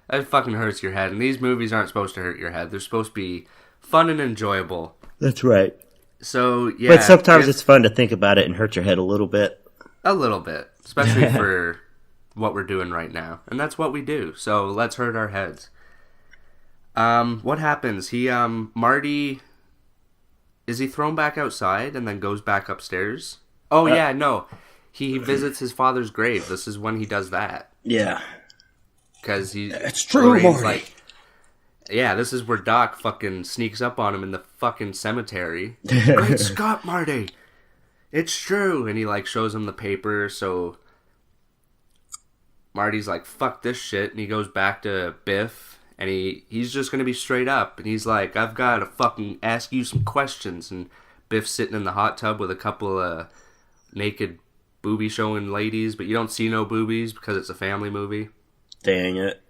That fucking hurts your head. And these movies aren't supposed to hurt your head. They're supposed to be fun and enjoyable. That's right. So, yeah. But sometimes it's fun to think about it and hurt your head a little bit. A little bit. Especially for what we're doing right now. And that's what we do. So, let's hurt our heads. What happens? Marty... Is he thrown back outside and then goes back upstairs? Oh, yeah, no. He visits his father's grave. This is when he does that. Yeah. Because It's true, Marty. Like, yeah, this is where Doc fucking sneaks up on him in the fucking cemetery. Great Scott, Marty! It's true! And he, like, shows him the paper, so... Marty's like, fuck this shit, and he goes back to Biff, and he's just gonna be straight up, and he's like, I've gotta fucking ask you some questions, and Biff's sitting in the hot tub with a couple of naked booby showing ladies, but you don't see no boobies because it's a family movie. Dang it.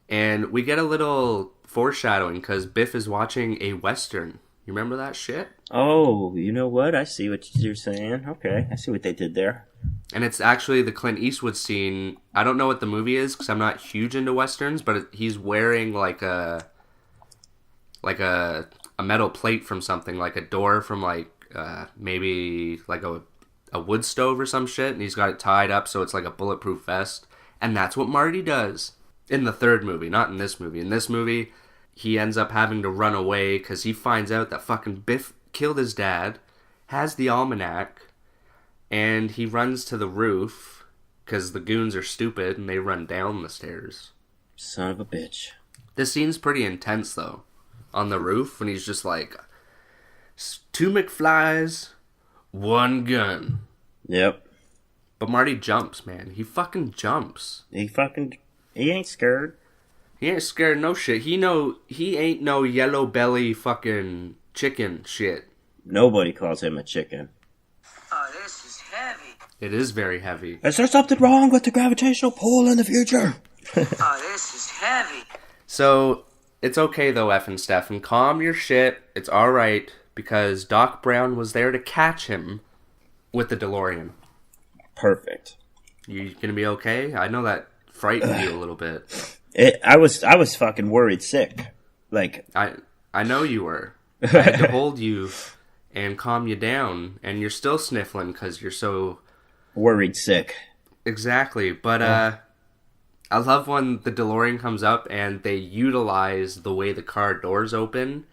And we get a little foreshadowing because Biff is watching a Western. You remember that shit? Oh, you know what? I see what you're saying. Okay, I see what they did there. And it's actually the Clint Eastwood scene. I don't know what the movie is because I'm not huge into Westerns, but he's wearing like a metal plate from something, like a door from like maybe like a wood stove or some shit, and he's got it tied up so it's like a bulletproof vest. And that's what Marty does in the third movie, not in this movie. In this movie, he ends up having to run away because he finds out that fucking Biff killed his dad, has the almanac, and he runs to the roof because the goons are stupid and they run down the stairs. Son of a bitch. This scene's pretty intense, though. On the roof, when he's just like, 2 McFlies, 1 gun. Yep. But Marty jumps, man. He fucking jumps. He ain't scared. He ain't scared of no shit. He ain't no yellow belly fucking chicken shit. Nobody calls him a chicken. Oh, this is heavy. It is very heavy. Is there something wrong with the gravitational pull in the future? Oh, this is heavy. So, it's okay though, Effin Stephan. Calm your shit. It's alright, because Doc Brown was there to catch him with the DeLorean. Perfect. You gonna be okay? I know that frightened you a little bit. I was fucking worried sick. Like, I know you were. I had to hold you and calm you down, and you're still sniffling because you're so... worried sick. Exactly, but I love when the DeLorean comes up and they utilize the way the car doors open,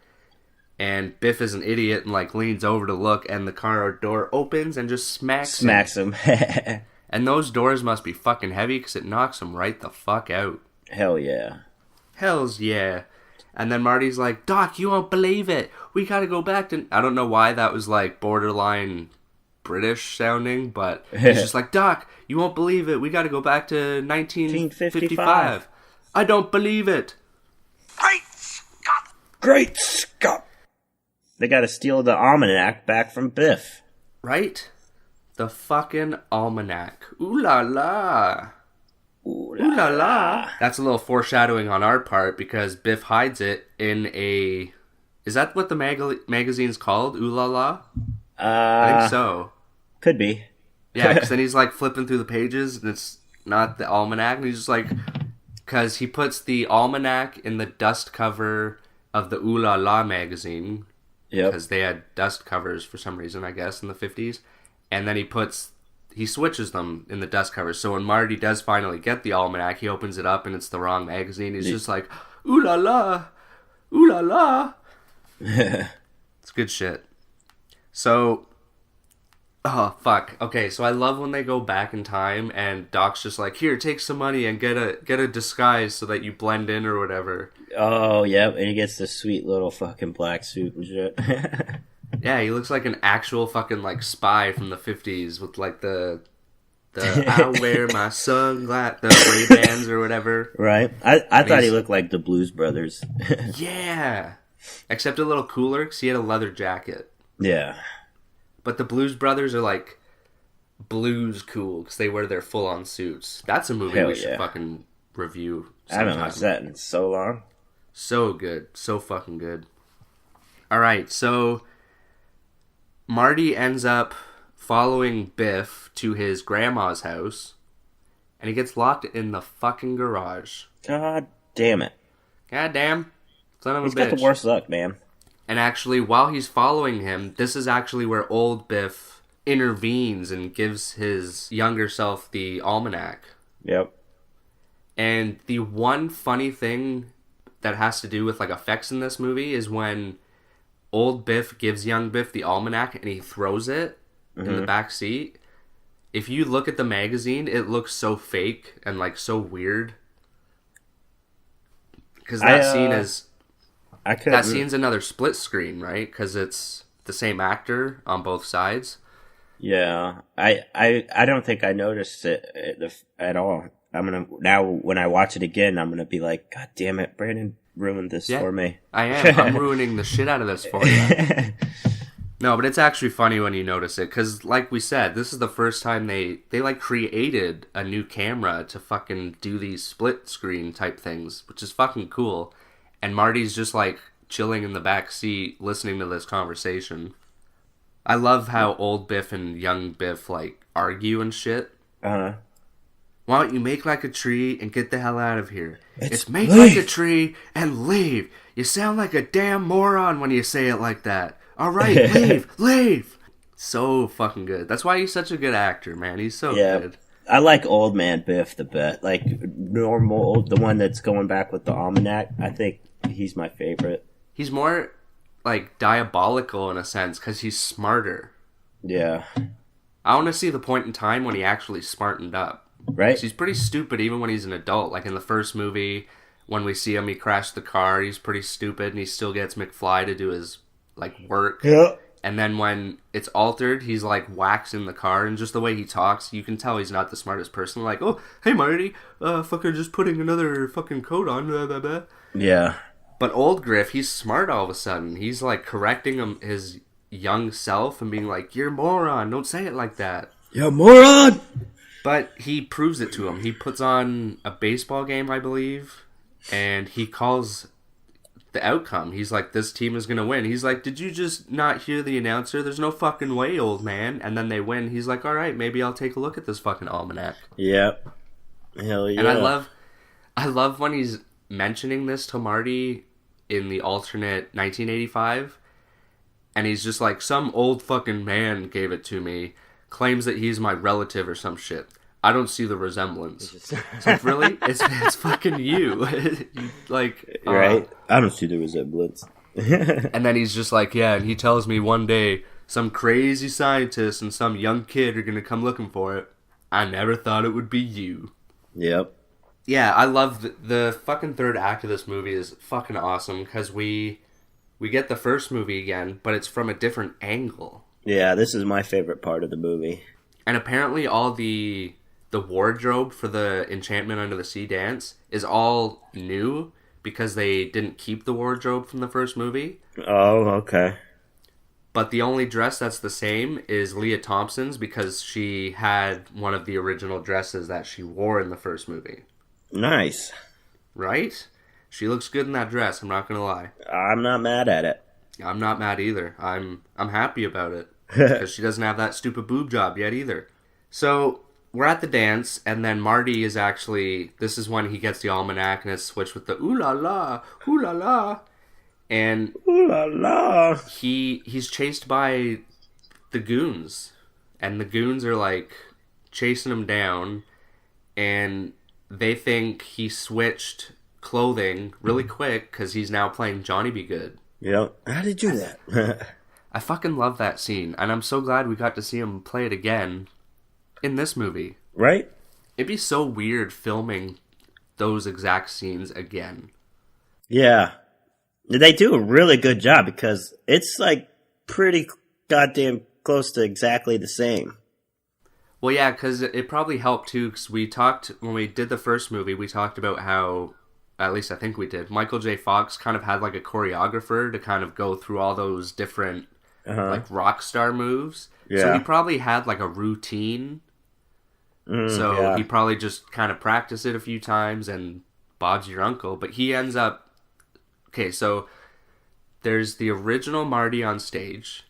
and Biff is an idiot and like leans over to look, and the car door opens and just smacks him. And those doors must be fucking heavy because it knocks him right the fuck out. Hell yeah. Hells yeah. And then Marty's like, Doc, you won't believe it. We gotta go back to... I don't know why that was like borderline British sounding, but he's just like, Doc, you won't believe it. We gotta go back to 1955. I don't believe it. Great Scott! Great Scott! They gotta steal the almanac back from Biff. Right? The fucking almanac. Ooh la la. Ooh la la. That's a little foreshadowing on our part because Biff hides it in a... Is that what the magazine's called? Ooh la la? I think so. Could be. Yeah, because then he's like flipping through the pages and it's not the almanac. And he's just like... Because he puts the almanac in the dust cover of the Ooh La La magazine. Yep. Because they had dust covers for some reason, I guess, in the 50s. And then he switches them in the dust covers. So when Marty does finally get the almanac, he opens it up and it's the wrong magazine. He's just like, ooh la la, ooh la la. It's good shit. So Oh, fuck. Okay, so I love when they go back in time and Doc's just like, here, take some money and get a disguise so that you blend in or whatever. Oh, yep, and he gets the sweet little fucking black suit and shit. Yeah, he looks like an actual fucking, like, spy from the 50s with, like, the I wear my sunglasses, the Ray-Bans or whatever. Right. I thought he looked like the Blues Brothers. Yeah. Except a little cooler because he had a leather jacket. Yeah. But the Blues Brothers are like blues cool because they wear their full-on suits. That's a movie we should fucking review sometime. I haven't watched that in so long. So good. So fucking good. Alright, so Marty ends up following Biff to his grandma's house and he gets locked in the fucking garage. God damn it. God damn. Son of a bitch. He's got the worst luck, man. And actually, while he's following him, this is actually where old Biff intervenes and gives his younger self the almanac. Yep. And the one funny thing that has to do with like effects in this movie is when old Biff gives young Biff the almanac and he throws it in the back seat. If you look at the magazine, it looks so fake and like so weird. Because that scene is... That scene's another split screen, right? Because it's the same actor on both sides. Yeah, I don't think I noticed it at all. I'm gonna now when I watch it again, I'm gonna be like, God damn it, Brandon ruined this for me. I am. I'm ruining the shit out of this for you. No, but it's actually funny when you notice it because, like we said, this is the first time they like created a new camera to fucking do these split screen type things, which is fucking cool. And Marty's just, like, chilling in the back seat, listening to this conversation. I love how old Biff and young Biff, like, argue and shit. Uh-huh. Why don't you make like a tree and get the hell out of here? It's make like a tree and leave. You sound like a damn moron when you say it like that. All right, leave. So fucking good. That's why he's such a good actor, man. He's so good. I like Old Man Biff the best. Like, normal, the one that's going back with the almanac. I think he's my favorite. He's more, like, diabolical in a sense, because he's smarter. Yeah. I want to see the point in time when he actually smartened up. Right? He's pretty stupid even when he's an adult. Like, in the first movie, when we see him, he crashed the car, he's pretty stupid, and he still gets McFly to do his, like, work. Yeah. And then when it's altered, he's, like, waxing the car, and just the way he talks, you can tell he's not the smartest person. Like, oh, hey, Marty, fucking just putting another fucking coat on, blah, blah, blah. Yeah. But old Griff, he's smart all of a sudden. He's, like, correcting his young self and being like, you're a moron, don't say it like that. You're a moron! But he proves it to him. He puts on a baseball game, I believe, and he calls the outcome. He's like, this team is going to win. He's like, did you just not hear the announcer? There's no fucking way, old man. And then they win. He's like, all right, maybe I'll take a look at this fucking almanac. Yep. Hell yeah. And I love when he's mentioning this to Marty in the alternate 1985, and he's just like, some old fucking man gave it to me, claims that he's my relative or some shit. I don't see the resemblance. It's like, really? It's fucking you. Like, right? I don't see the resemblance. And then he's just like, yeah, and he tells me one day some crazy scientist and some young kid are going to come looking for it. I never thought it would be you. Yep. Yeah, I love the fucking third act of this movie is fucking awesome because we get the first movie again, but it's from a different angle. Yeah, this is my favorite part of the movie. And apparently all the wardrobe for the Enchantment Under the Sea dance is all new because they didn't keep the wardrobe from the first movie. Oh, okay. But the only dress that's the same is Leah Thompson's because she had one of the original dresses that she wore in the first movie. Nice. Right? She looks good in that dress, I'm not going to lie. I'm not mad at it. I'm not mad either. I'm happy about it. Because she doesn't have that stupid boob job yet either. So, we're at the dance, and then Marty is actually... This is when he gets the almanac, and it's switched with the ooh la la, ooh la la. And ooh la la. He's chased by the goons. And the goons are, like, chasing him down. And they think he switched clothing really quick, because he's now playing Johnny Be Good. Yep. How did you do that? I fucking love that scene, and I'm so glad we got to see him play it again in this movie. Right? It'd be so weird filming those exact scenes again. Yeah. They do a really good job because it's like pretty goddamn close to exactly the same. Well, yeah, because it probably helped too, because when we did the first movie, we talked about how, at least I think we did, Michael J. Fox kind of had like a choreographer to kind of go through all those different like rock star moves. Yeah. So he probably had like a routine. He probably just kind of practiced it a few times, and Bob's your uncle. But he ends up... Okay, so there's the original Marty on stage,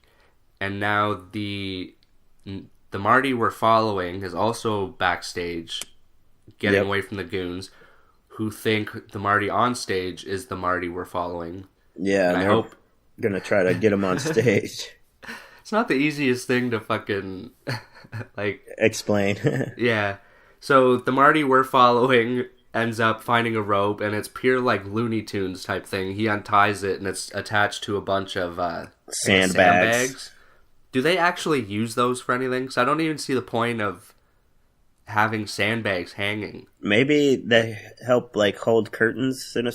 and now the Marty we're following is also backstage, getting away from the goons, who think the Marty on stage is the Marty we're following. Yeah, and I hope gonna try to get him on stage. It's not the easiest thing to fucking like explain. Yeah. So the Marty we're following ends up finding a rope, and it's pure like Looney Tunes type thing. He unties it, and it's attached to a bunch of sandbags. Do they actually use those for anything? Because I don't even see the point of having sandbags hanging. Maybe they help like hold curtains in a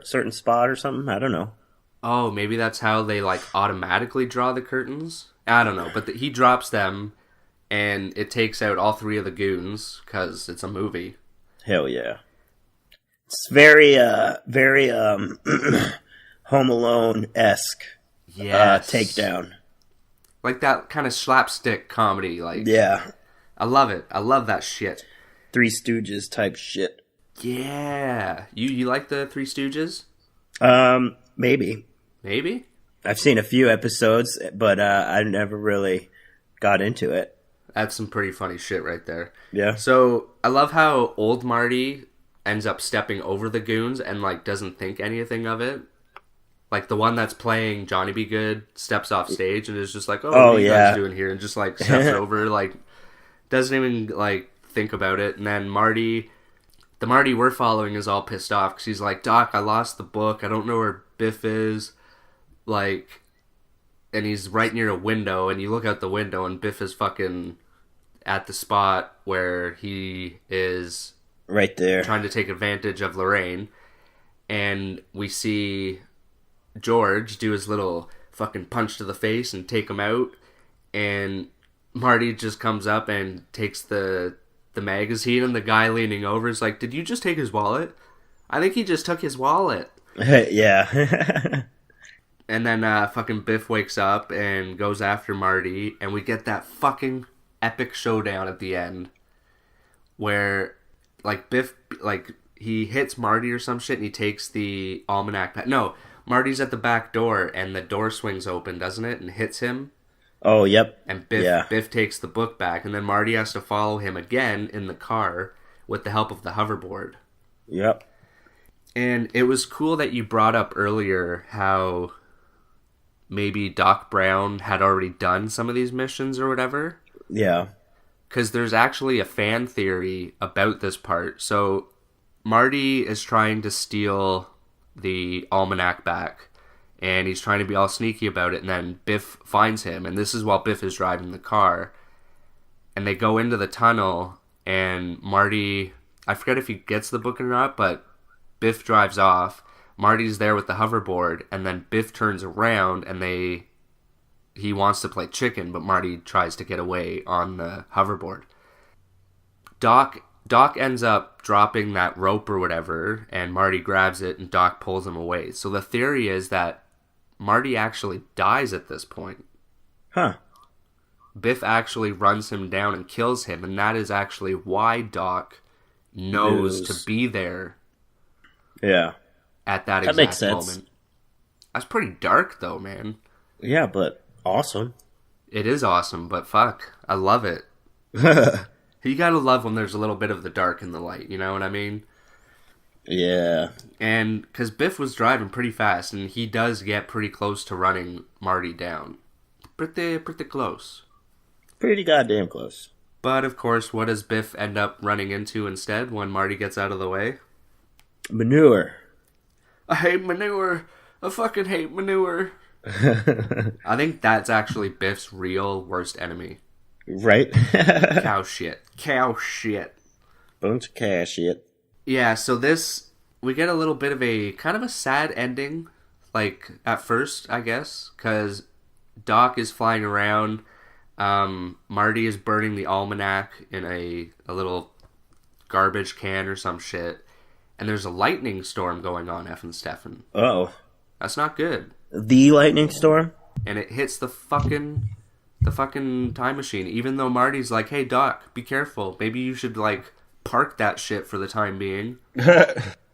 certain spot or something. I don't know. Oh, maybe that's how they like automatically draw the curtains. I don't know, but he drops them, and it takes out all three of the goons because it's a movie. Hell yeah! It's very Home Alone-esque. Takedown. Like that kind of slapstick comedy. Like, yeah, I love it. I love that shit. Three Stooges type shit. Yeah, you like the Three Stooges? Maybe. I've seen a few episodes, but I never really got into it. That's some pretty funny shit right there. Yeah. So I love how old Marty ends up stepping over the goons and like doesn't think anything of it. Like the one that's playing Johnny Be Good steps off stage and is just like, "Oh, what are you guys doing here?" And just like steps over, like doesn't even like think about it. And then the Marty we're following is all pissed off because he's like, "Doc, I lost the book. I don't know where Biff is." Like, and he's right near a window, and you look out the window, and Biff is fucking at the spot where he is right there trying to take advantage of Lorraine. And we see George do his little fucking punch to the face and take him out, and Marty just comes up and takes the magazine, and the guy leaning over is like, "Did you just take his wallet?" "I think he just took his wallet." Yeah. And then fucking Biff wakes up and goes after Marty, and we get that fucking epic showdown at the end where like Biff, like he hits Marty or some shit, and he takes the almanac back. No, Marty's at the back door, and the door swings open, doesn't it, and hits him. Oh, yep. And Biff takes the book back, and then Marty has to follow him again in the car with the help of the hoverboard. Yep. And it was cool that you brought up earlier how maybe Doc Brown had already done some of these missions or whatever. Yeah. Because there's actually a fan theory about this part. So Marty is trying to steal the almanac back, and he's trying to be all sneaky about it, and then Biff finds him, and this is while Biff is driving the car. And they go into the tunnel, and Marty, I forget if he gets the book or not, but Biff drives off. Marty's there with the hoverboard, and then Biff turns around, and he wants to play chicken, but Marty tries to get away on the hoverboard. Doc ends up dropping that rope or whatever, and Marty grabs it, and Doc pulls him away. So the theory is that Marty actually dies at this point. Huh. Biff actually runs him down and kills him, and that is actually why Doc knows to be there. Yeah. At that exact makes sense. Moment. That's pretty dark, though, man. Yeah, but awesome. It is awesome, but fuck, I love it. You gotta love when there's a little bit of the dark and the light, you know what I mean? Yeah. And because Biff was driving pretty fast, and he does get pretty close to running Marty down. Pretty close. Pretty goddamn close. But, of course, what does Biff end up running into instead when Marty gets out of the way? Manure. I hate manure. I fucking hate manure. I think that's actually Biff's real worst enemy. Right? Cow shit. Cow shit. Bunch of cash shit. Yeah, so this, we get a little bit of a kind of a sad ending, like at first, I guess, because Doc is flying around. Marty is burning the almanac in a little garbage can or some shit, and there's a lightning storm going on, Effin Stephan. Oh. That's not good. The lightning storm? And it hits the fucking time machine, even though Marty's like, hey Doc, be careful, maybe you should like park that shit for the time being.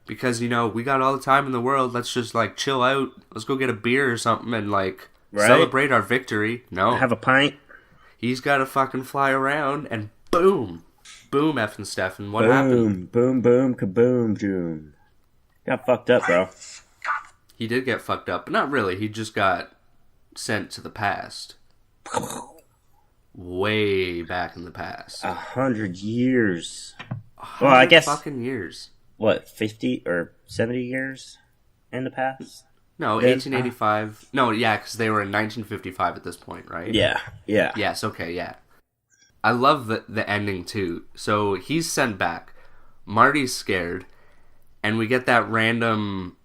Because, you know, we got all the time in the world, let's just like chill out, let's go get a beer or something and like celebrate our victory. No. Have a pint? He's gotta fucking fly around and boom, Effin Stephan, what boom, happened? Boom, boom, kaboom, joom. Got fucked up, bro. He did get fucked up, but not really, he just got sent to the past. Way back in the past. 100 years. Well, I guess fucking years. What, 50 or 70 years in the past? No, 1885. No, yeah, because they were in 1955 at this point, right? Yeah. Yes, okay, yeah. I love the ending, too. So, he's sent back. Marty's scared. And we get that random...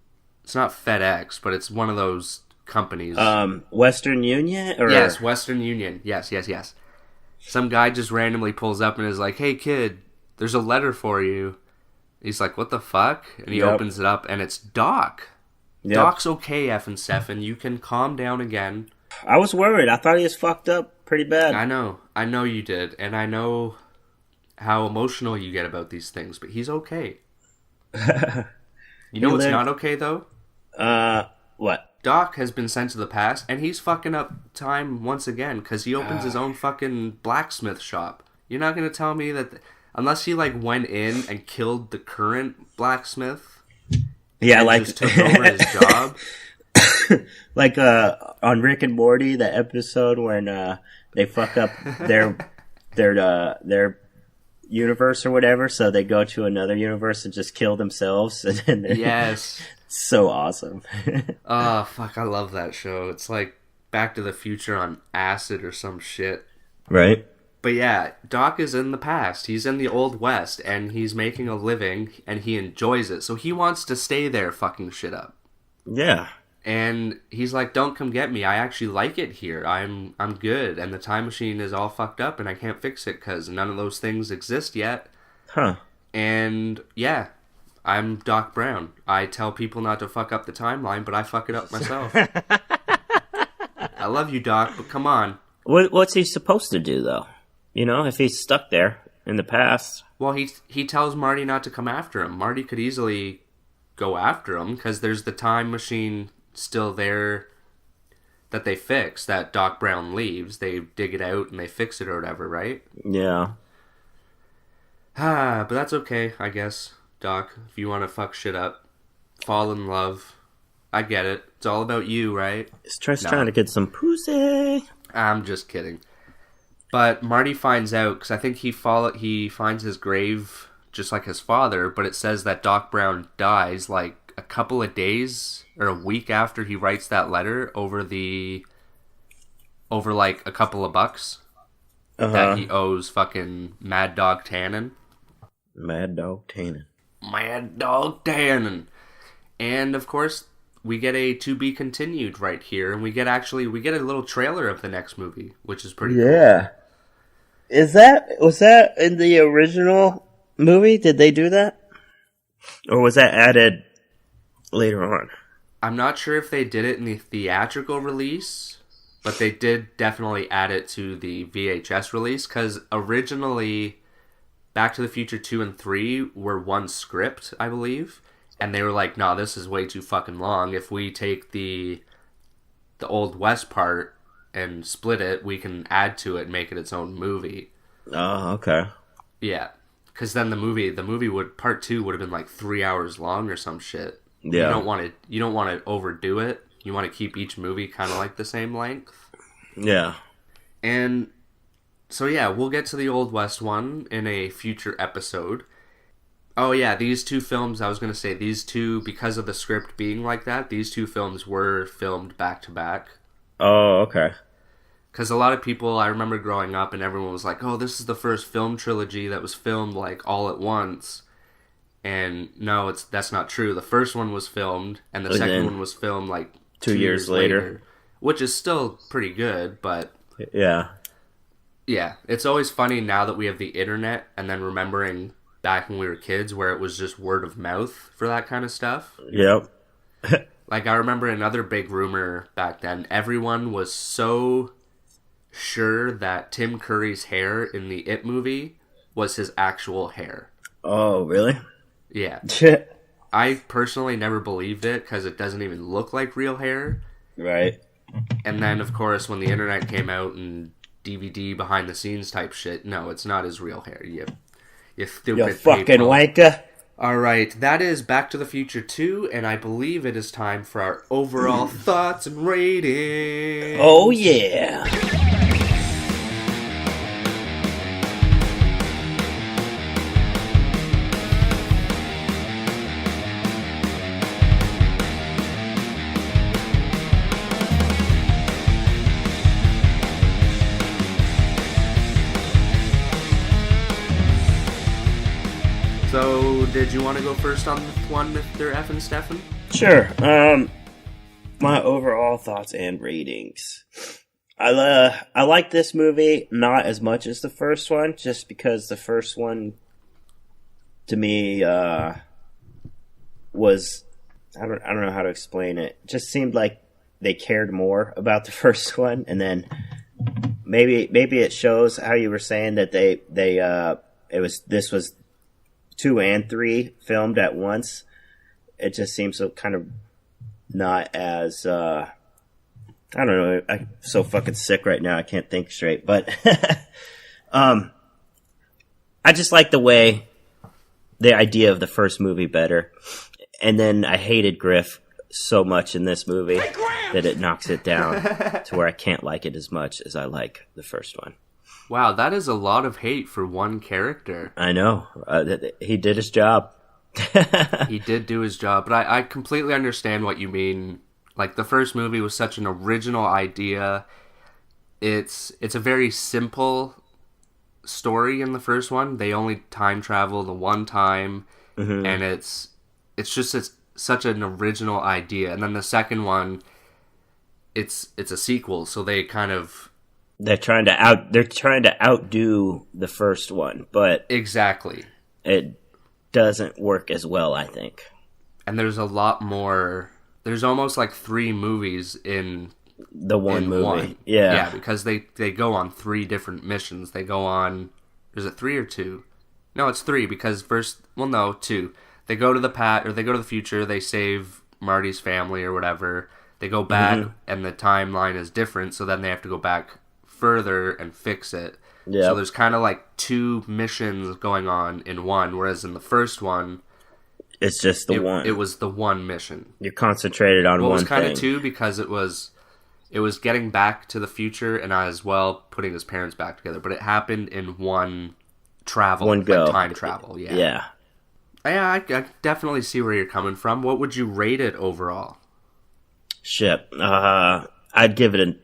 It's not FedEx, but it's one of those companies. Western Union? Or... Yes, Western Union. Yes. Some guy just randomly pulls up and is like, hey, kid, there's a letter for you. He's like, what the fuck? And he opens it up, and it's Doc. Yep. Doc's okay, Effin Stephan. You can calm down again. I was worried. I thought he was fucked up pretty bad. I know you did. And I know how emotional you get about these things, but he's okay. You know what's not okay, though? What? Doc has been sent to the past, and he's fucking up time once again, because he opens his own fucking blacksmith shop. You're not going to tell me that... Unless he, like, went in and killed the current blacksmith... Yeah, like... just took over his job. Like, on Rick and Morty, the episode when, they fuck up their universe or whatever, so they go to another universe and just kill themselves. And then yes. So awesome. Oh, fuck, I love that show. It's like Back to the Future on acid or some shit. Right. But yeah, Doc is in the past. He's in the Old West, and he's making a living, and he enjoys it. So he wants to stay there fucking shit up. Yeah. And he's like, don't come get me. I actually like it here. I'm good. And the time machine is all fucked up, and I can't fix it because none of those things exist yet. Huh. And yeah, I'm Doc Brown. I tell people not to fuck up the timeline, but I fuck it up myself. I love you, Doc, but come on. What's he supposed to do, though? You know, if he's stuck there in the past. Well, he tells Marty not to come after him. Marty could easily go after him because there's the time machine still there that they fix, that Doc Brown leaves. They dig it out and they fix it or whatever, right? Yeah. But that's okay, I guess, Doc. If you want to fuck shit up, fall in love. I get it. It's all about you, right? He's trying to get some pussy. I'm just kidding. But Marty finds out, because I think he finds his grave just like his father, but it says that Doc Brown dies like a couple of days or a week after he writes that letter over like a couple of bucks that he owes fucking Mad Dog Tannen. Mad Dog Tannen. And of course, we get a to be continued right here, and we get a little trailer of the next movie, which is pretty cool. Was that in the original movie? Did they do that? Or was that added later on? I'm not sure if they did it in the theatrical release, but they did definitely add it to the VHS release, because originally Back to the Future 2 and 3 were one script, I believe, and they were like, nah, this is way too fucking long. If we take the Old West part and split it, we can add to it and make it its own movie. Oh, okay. Yeah, because then the movie part 2 would have been like 3 hours long or some shit. Yeah. You don't want to overdo it. You want to keep each movie kind of like the same length. Yeah. And so yeah, we'll get to the Old West one in a future episode. Oh yeah, these two films, I was going to say, because of the script being like that, these two films were filmed back to back. Oh, okay. Because a lot of people, I remember growing up and everyone was like, oh, this is the first film trilogy that was filmed like all at once. And no, that's not true. The first one was filmed and the second one was filmed like 2 years later. Which is still pretty good, but... Yeah. Yeah, it's always funny now that we have the internet and then remembering back when we were kids where it was just word of mouth for that kind of stuff. Yep. Like, I remember another big rumor back then. Everyone was so sure that Tim Curry's hair in the It movie was his actual hair. Oh, really? Yeah. I personally never believed it because it doesn't even look like real hair. Right. And then, of course, when the internet came out and DVD behind the scenes type shit, no, it's not his real hair. You stupid You fucking people. wanker. Alright, that is Back to the Future 2, and I believe it is time for our overall thoughts and ratings. Oh, yeah. So, did you want to go first on the one, Mr. Effin Stephan? Sure. My overall thoughts and ratings. I like this movie not as much as the first one, just because the first one to me was I don't know how to explain it. Just seemed like they cared more about the first one, and then maybe it shows how you were saying that this was 2 and 3 filmed at once. It just seems so kind of not as I don't know. I'm so fucking sick right now. I can't think straight. But I just like the idea of the first movie better. And then I hated Griff so much in this movie that it knocks it down to where I can't like it as much as I like the first one. Wow, that is a lot of hate for one character. I know. He did his job. He did do his job, but I completely understand what you mean. Like, the first movie was such an original idea. It's a very simple story in the first one. They only time travel the one time, and it's such an original idea. And then the second one, it's a sequel, so they kind of... They're trying to outdo the first one, but exactly, it doesn't work as well, I think. And there's a lot more. There's almost like 3 movies in the one movie. One. Yeah, because they go on 3 different missions. They go on. Is it 3 or 2? No, it's 3 because first. Well, no, 2. They go to they go to the future. They save Marty's family or whatever. They go back, and the timeline is different. So then they have to go back further and fix it. Yep. So there's kind of like 2 missions going on in one, whereas in the first one, it's just the one. It was the one mission. You're concentrated on one thing. It was kind of 2 because it was getting back to the future and as well putting his parents back together. But it happened in one travel, one go, like time travel. Yeah. I definitely see where you're coming from. What would you rate it overall? Shit, I'd give it an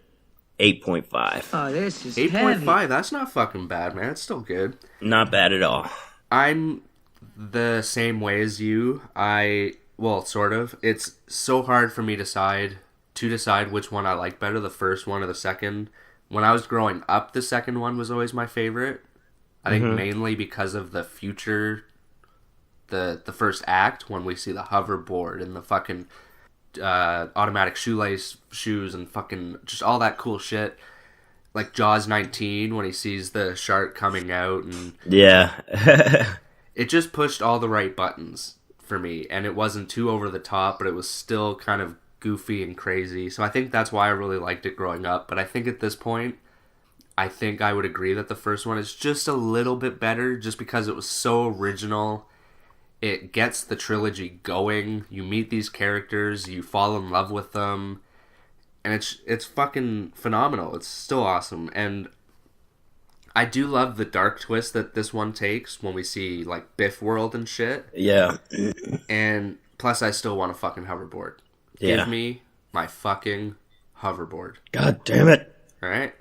8.5. Oh, this is 8.5. That's not fucking bad, man. It's still good. Not bad at all. I'm the same way as you. Well, sort of. It's so hard for me to decide which one I like better, the first one or the second. When I was growing up, the second one was always my favorite. I think mainly because of the future, the first act, when we see the hoverboard and the fucking automatic shoelace shoes and fucking just all that cool shit. Like Jaws 19 when he sees the shark coming out, and it just pushed all the right buttons for me, and it wasn't too over the top, but it was still kind of goofy and crazy. So I think that's why I really liked it growing up. But I think at this point, I think I would agree that the first one is just a little bit better, just because it was so original. It gets the trilogy going. You meet these characters, you fall in love with them, and it's fucking phenomenal. It's still awesome. And I do love the dark twist that this one takes when we see like Biff World and shit. Yeah. And plus I still want a fucking hoverboard. Yeah. Give me my fucking hoverboard. God damn it. All right.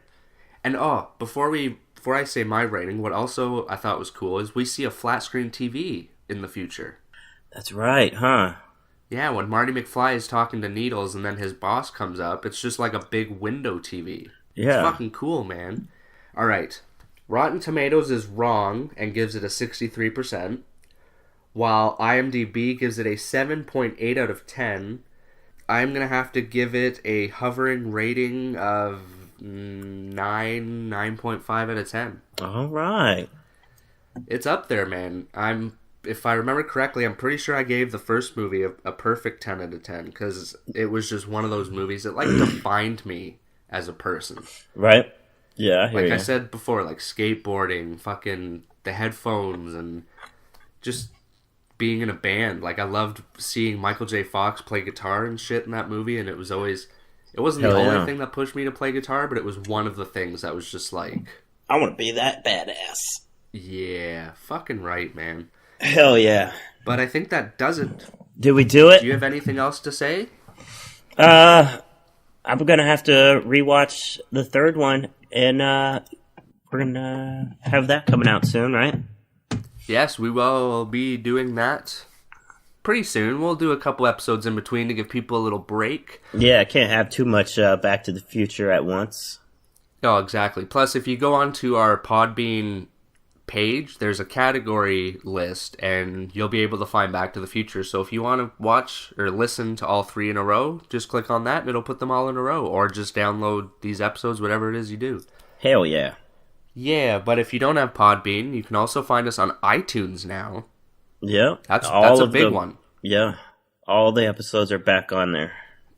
And before I say my rating, what also I thought was cool is we see a flat screen TV in the future. That's right, huh? Yeah, when Marty McFly is talking to Needles and then his boss comes up, it's just like a big window TV. Yeah. It's fucking cool, man. All right. Rotten Tomatoes is wrong and gives it a 63%, while IMDb gives it a 7.8 out of 10. I'm going to have to give it a hovering rating of 9.5 out of 10. All right. It's up there, man. If I remember correctly, I'm pretty sure I gave the first movie a perfect 10 out of 10, because it was just one of those movies that, like, defined me as a person. Right? Yeah, I hear Like you. I said before, like, skateboarding, fucking the headphones, and just being in a band. Like, I loved seeing Michael J. Fox play guitar and shit in that movie, and it wasn't the only thing that pushed me to play guitar, but it was one of the things that was just like... I want to be that badass. Yeah, fucking right, man. Hell yeah. But I think that does it. Did we do it? Do you have anything else to say? I'm going to have to rewatch the third one, and we're going to have that coming out soon, right? Yes, we will be doing that pretty soon. We'll do a couple episodes in between to give people a little break. Yeah, I can't have too much Back to the Future at once. Oh, exactly. Plus, if you go onto our Podbean page, there's a category list, and you'll be able to find Back to the Future. So if you want to watch or listen to all three in a row, just click on that, and it'll put them all in a row. Or just download these episodes, whatever it is you do. Hell yeah. Yeah, but if you don't have Podbean, you can also find us on iTunes now. Yeah. That's a big one. Yeah. All the episodes are back on there.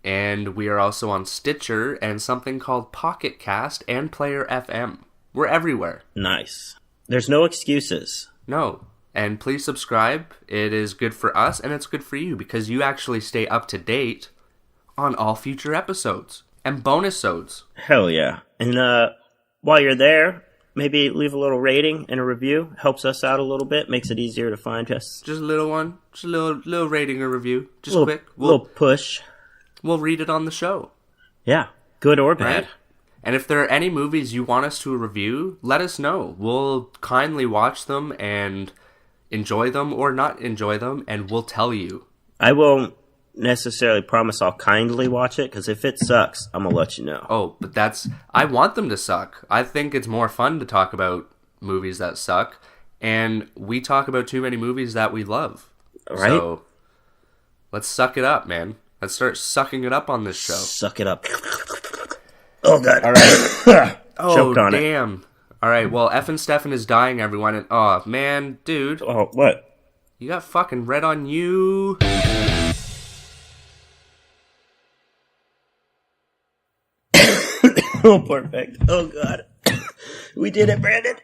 And we are also on Stitcher and something called Pocket Cast and Player FM. We're everywhere. Nice. There's no excuses. No. And please subscribe. It is good for us and it's good for you because you actually stay up to date on all future episodes and bonus-odes. Hell yeah. And while you're there, maybe leave a little rating and a review. Helps us out a little bit. Makes it easier to find us. Just a little one. Just a little rating or review. Just little, quick. Little push. We'll read it on the show. Yeah. Good or bad. Right? And if there are any movies you want us to review, let us know. We'll kindly watch them and enjoy them or not enjoy them, and we'll tell you. I won't necessarily promise I'll kindly watch it, because if it sucks, I'm going to let you know. Oh, but I want them to suck. I think it's more fun to talk about movies that suck, and we talk about too many movies that we love. Right? So, let's suck it up, man. Let's start sucking it up on this show. Suck it up. Oh, God. All right. Oh, choked on damn. All right, well, Effin Stephan is dying, everyone. And, oh, man, dude. Oh, what? You got fucking RedOnYou. Oh, perfect. Oh, God. We did it, Brandon.